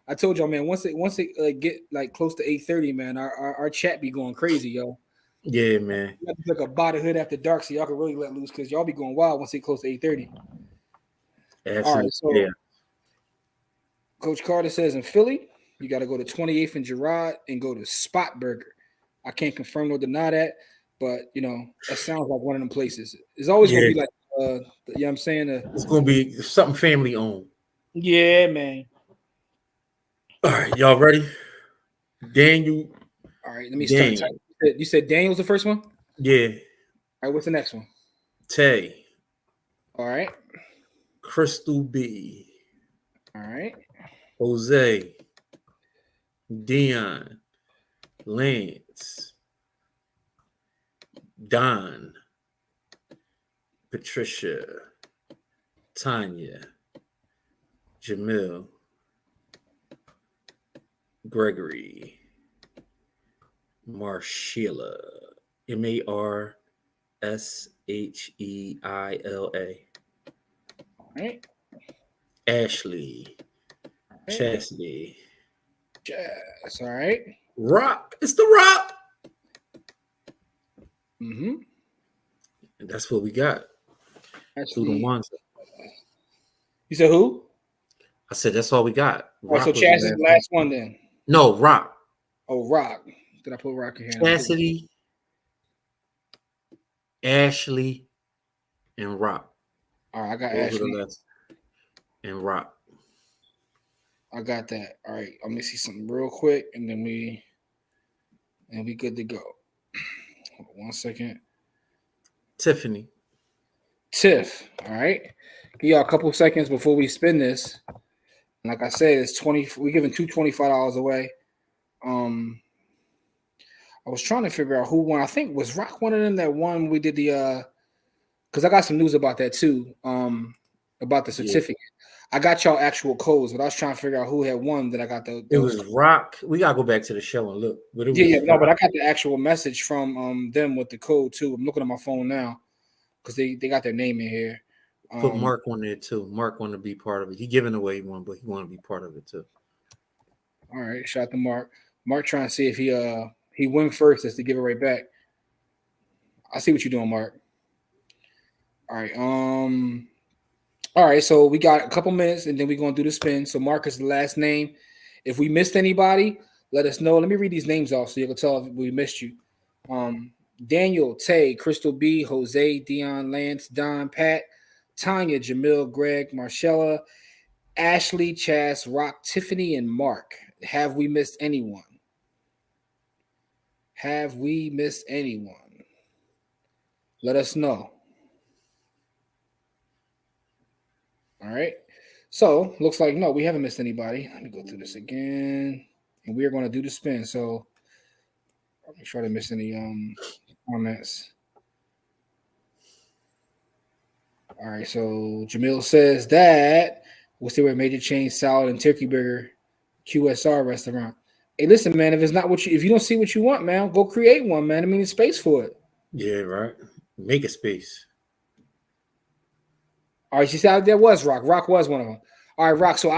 I told y'all, man. Once it get like close to 8:30, man, our chat be going crazy, yo. Yeah, man. Like a body hood after dark, so y'all can really let loose because y'all be going wild once it close to 8:30. All right, so Coach Carter says in Philly, you got to go to 28th and Girard and go to Spot Burger. I can't confirm or deny that, but that sounds like one of them places. It's always gonna be like, you know what I'm saying? It's gonna be something family owned. Yeah, man. All right, y'all ready? Daniel. All right, let me start. You said Daniel's the first one? Yeah. All right, what's the next one? Tay. All right. Crystal B. All right. Jose. Dion. Lance. Don. Patricia. Tanya. Jamil. Gregory. Marshila. Marshela. All right. Ashley. Right. Chastity. Jazz. All right. Rock. It's the Rock. Mm-hmm. And that's what we got. Actually, the ones. You said who? I said that's all we got. Rock so Chaz is the last one then. No, Rock. Oh, Rock. Did I put Rock in here? Chastity, Ashley, and Rock. All right, I got Ashley and Rock. I got that. All right, let me see something real quick, and then we good to go. Hold on 1 second. Tiffany. Tiff. All right. Give y'all a couple seconds before we spin this. And like I said, it's 20. We're giving $225 away. I was trying to figure out who won. I think was Rock one of them that won. We did the because I got some news about that too. About the certificate. Yeah. I got y'all actual codes, but I was trying to figure out who had won. That I got the. It was Rock. We gotta go back to the show and look. But but I got the actual message from them with the code too. I'm looking at my phone now because they got their name in here. Put Mark on there too. Mark wanted to be part of it. He giving away one, but he wanted to be part of it too. All right, shout out to Mark. Mark trying to see if he win first as to give it right back. I see what you're doing, Mark. All right. All right, so we got a couple minutes and then we're gonna do the spin. So Mark is the last name. If we missed anybody, let us know. Let me read these names off so you can tell if we missed you. Daniel, Tay, Crystal B, Jose, Dion, Lance, Don, Pat, Tanya, Jamil, Greg, Marshella, Ashley, Chaz, Rock, Tiffany, and Mark. Have we missed anyone? Have we missed anyone? Let us know. All right. So looks like no, we haven't missed anybody. Let me go through this again. And we are going to do the spin. So I'll make sure I didn't miss any comments. All right. So Jamil says that we'll see where Major Chain Salad and Turkey Burger QSR restaurant. Hey, listen, man. If it's not what if you don't see what you want, man, go create one, man. I mean, there's space for it. Yeah, right. Make a space. All right, she said there was Rock. Rock was one of them. All right, Rock. So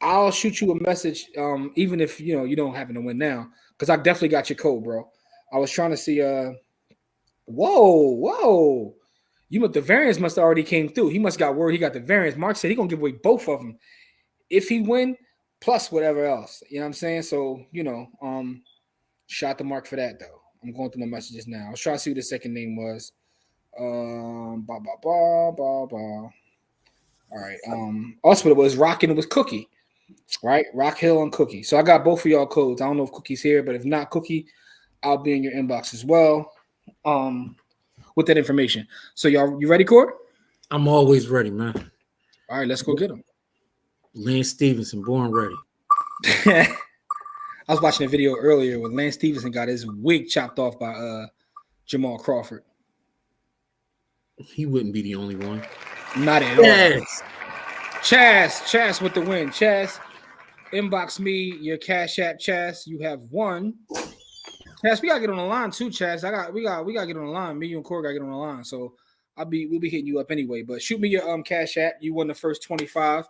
I'll shoot you a message, even if you don't happen to win now, because I definitely got your code, bro. I was trying to see. Whoa. The variance must have already came through. He must got word he got the variance. Mark said he gonna give away both of them if he win, plus whatever else. You know what I'm saying? So shot the Mark for that though. I'm going through my messages now. I was trying to see what the second name was. Ba ba ba ba ba. All right. Also, it was Rock and it was Cookie, right? Rock Hill and Cookie. So I got both of y'all codes. I don't know if Cookie's here, but if not Cookie, I'll be in your inbox as well. With that information. So y'all, you ready, Core? I'm always ready, man. All right, let's go get him. Lance Stevenson, born ready. I was watching a video earlier when Lance Stevenson got his wig chopped off by Jamal Crawford. He wouldn't be the only one. Not at all. Chaz with the win. Chaz, inbox me your Cash App, Chaz. You have won. Chaz, we gotta get on the line too, Chaz. We gotta get on the line. Me, you, and Corey gotta get on the line. So we'll be hitting you up anyway. But shoot me your Cash App. You won the first 25.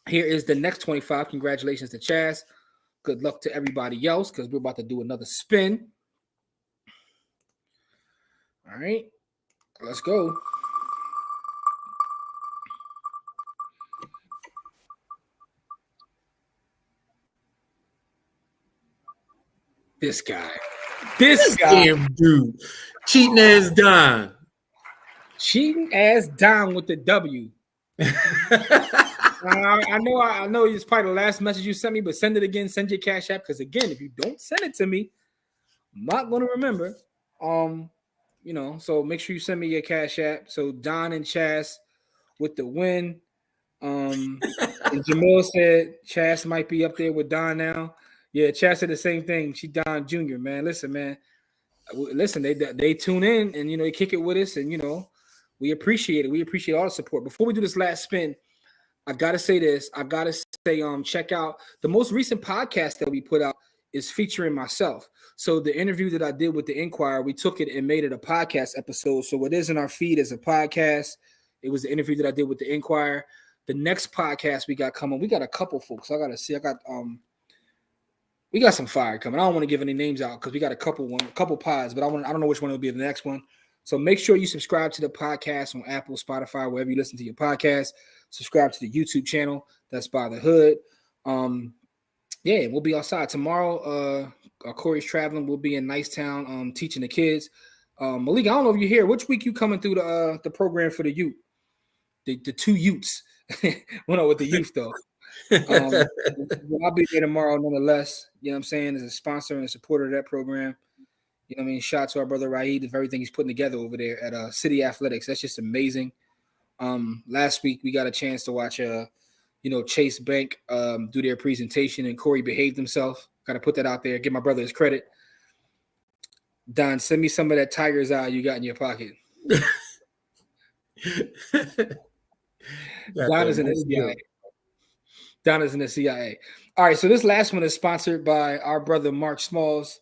Here is the next 25. Congratulations to Chaz. Good luck to everybody else because we're about to do another spin. All right, let's go. This guy. Damn dude. Cheating ass Don. Cheating ass Don with the W. I know it's probably the last message you sent me, but send it again. Send your Cash App because again, if you don't send it to me, I'm not gonna remember. So make sure you send me your Cash App. So Don and Chaz with the win. And Jamil said Chaz might be up there with Don now. Yeah, Chaz said the same thing. She Don Jr. Man, listen, man. Listen, they tune in and they kick it with us, and we appreciate it. We appreciate all the support. Before we do this last spin, I gotta say this. I gotta say, check out the most recent podcast that we put out is featuring myself. So the interview that I did with the Inquirer, we took it and made it a podcast episode. So it is in our feed as a podcast. It was the interview that I did with the Inquirer. The next podcast we got coming, we got a couple folks. I gotta see. We got some fire coming. I don't want to give any names out because we got a couple pods, but I don't know which one will be the next one. So make sure you subscribe to the podcast on Apple, Spotify, wherever you listen to your podcast. Subscribe to the YouTube channel. That's By the Hood. We'll be outside tomorrow. Corey's traveling. We'll be in Nicetown teaching the kids. Malik, I don't know if you're here. Which week you coming through the program for the youth? The two youths. Well, no, with the youth though. I'll be there tomorrow nonetheless. You know what I'm saying? As a sponsor and a supporter of that program. You know what I mean? Shout out to our brother Raheed of everything he's putting together over there at City Athletics. That's just amazing. Last week we got a chance to watch Chase Bank do their presentation, and Corey behaved himself. Got to put that out there. Give my brother his credit. Don, send me some of that tiger's eye you got in your pocket. Don is in the CIA. Don is in the CIA. All right, so this last one is sponsored by our brother Mark Smalls.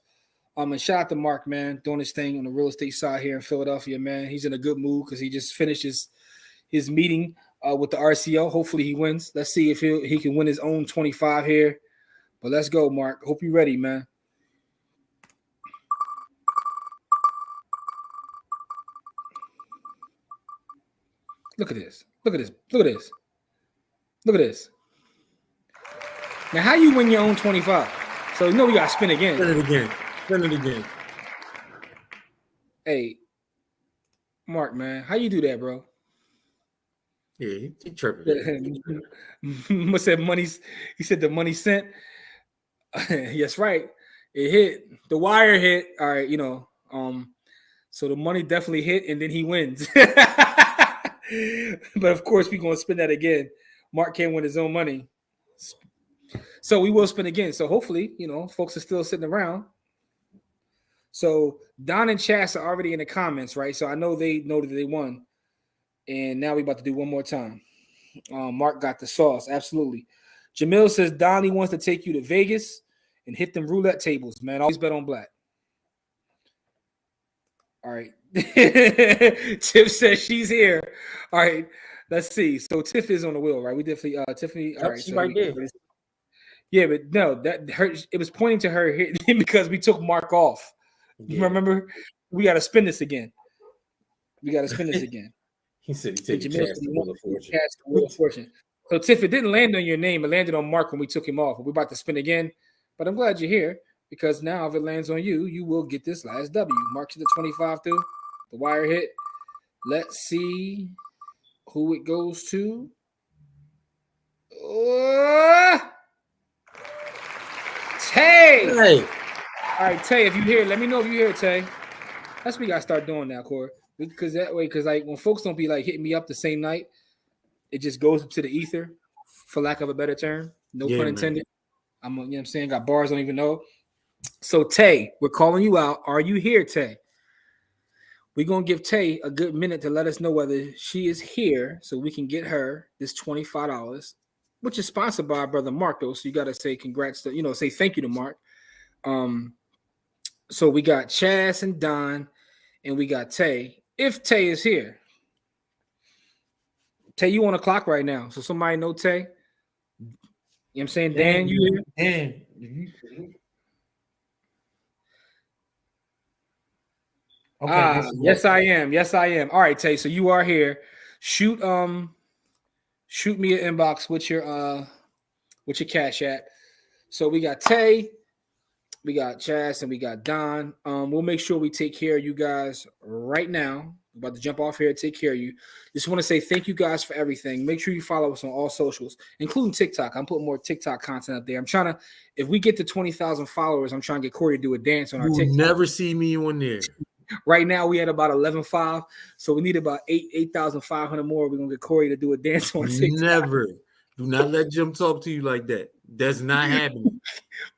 And shout out to Mark, man, doing his thing on the real estate side here in Philadelphia, man. He's in a good mood because he just finished his meeting with the RCO. Hopefully he wins. Let's see if he can win his own 25 here. But let's go, Mark. Hope you're ready, man. Look at this. Look at this. Look at this. Look at this. Now, how you win your own 25? So, we got to spin again. Spin it again. Hey, Mark, man, how you do that, bro? Yeah, he tripping. He said the money sent. Yes, right. It hit. The wire hit. All right, so the money definitely hit, and then he wins. But of course, we're gonna spin that again. Mark can't win his own money. So we will spin again. So hopefully, folks are still sitting around. So Don and Chas are already in the comments, right? So I know they know that they won. And now we're about to do one more time. Mark got the sauce. Absolutely. Jamil says Donnie wants to take you to Vegas and hit them roulette tables, man. Always bet on black. All right. Tiff says she's here. All right. Let's see. So Tiff is on the wheel, right? We definitely Tiffany. All right. She So right there. Yeah, but no, that her. It was pointing to her here because we took Mark off. Yeah. Remember, we got to spin this again. He said he taking Chance the Wheel of Fortune. So Tiff, it didn't land on your name. It landed on Mark when we took him off. We're about to spin again, but I'm glad you're here because now if it lands on you, you will get this last W. Mark to the 25 through. The wire hit. Let's see who it goes to. Tay. Hey. All right, Tay, if you hear, let me know if you hear, Tay. That's what we gotta start doing now, Corey. Because that way, because like when folks don't be like hitting me up the same night, it just goes to the ether, for lack of a better term. No pun intended. You know what I'm saying? Got bars, don't even know. So Tay, we're calling you out. Are you here, Tay? We're gonna give Tay a good minute to let us know whether she is here so we can get her this $25, which is sponsored by our brother Mark, though. So you gotta say congrats to, say thank you to Mark. So we got Chaz and Don, and we got Tay. If Tay is here, Tay, you on the clock right now. So somebody know Tay. You know what I'm saying? Dan, you here? Dan. Okay. Yes, I am. All right, Tay. So you are here. Shoot me an inbox with your Cash App. So we got Tay. We got Chaz and we got Don. We'll make sure we take care of you guys right now. I'm about to jump off here and take care of you. Just want to say thank you guys for everything. Make sure you follow us on all socials, including TikTok. I'm putting more TikTok content up there. I'm trying to, if we get to 20,000 followers, I'm trying to get Corey to do a dance on our TikTok. You'll never see me on there. Right now, we had about 11.5, so we need about 8,500 more. We're going to get Corey to do a dance on TikTok. Never. Do not let Jim talk to you like that. That's not happening.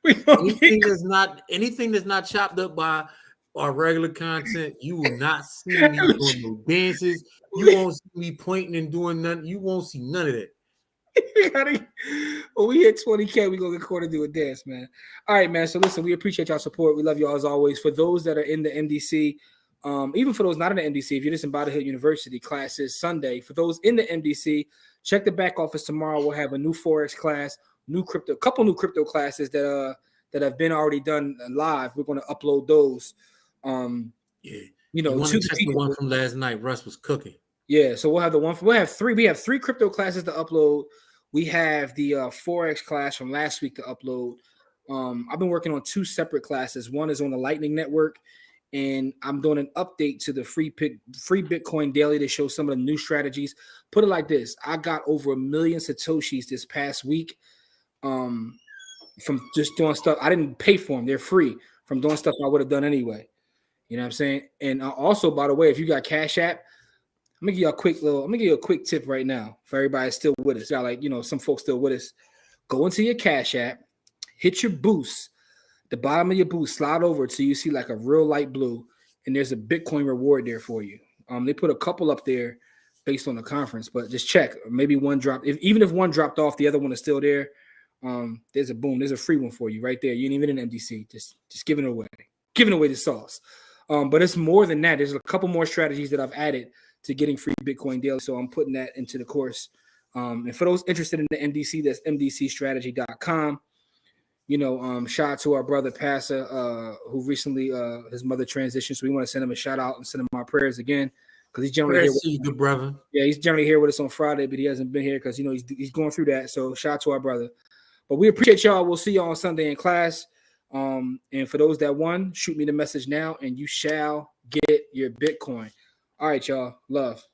Anything that's not chopped up by our regular content, you will not see me doing no dances. You won't see me pointing and doing nothing. You won't see none of that. When we hit 20K, we're going to get Corey to do a dance, man. All right, man. So listen, we appreciate y'all support. We love y'all as always. For those that are in the MDC, even for those not in the MDC, if you're just in Body Hill University, classes Sunday. For those in the MDC, check the back office tomorrow. We'll have a new Forex class, a couple new crypto classes that have been already done live. We're going to upload those. You want to check the one from last night. Russ was cooking. Yeah, so we'll have three. We have 3 crypto classes to upload. We have the Forex class from last week to upload. I've been working on 2 separate classes. One is on the Lightning Network, and I'm doing an update to the free Bitcoin Daily to show some of the new strategies. Put it like this: I got over 1 million satoshis this past week from just doing stuff. I didn't pay for them; they're free from doing stuff I would have done anyway. You know what I'm saying? And also, by the way, if you got Cash App, I'm gonna give you a quick tip right now for everybody still with us. Got some folks still with us. Go into your Cash App, hit your boost, the bottom of your boost, slide over till you see like a real light blue, and there's a Bitcoin reward there for you. They put a couple up there based on the conference, but just check. Maybe one dropped. Even if one dropped off, the other one is still there. There's a free one for you right there. You ain't even in MDC. Just giving away the sauce. But it's more than that. There's a couple more strategies that I've added to getting free Bitcoin daily. So I'm putting that into the course. And for those interested in the MDC, that's mdcstrategy.com. Shout out to our brother Passa, who recently his mother transitioned. So we want to send him a shout out and send him our prayers again. Because he's generally here. See you, good brother. Yeah, he's generally here with us on Friday, but he hasn't been here because he's going through that. So shout out to our brother. But we appreciate y'all. We'll see y'all on Sunday in class. And for those that won, shoot me the message now and you shall get your Bitcoin. All right, y'all. Love.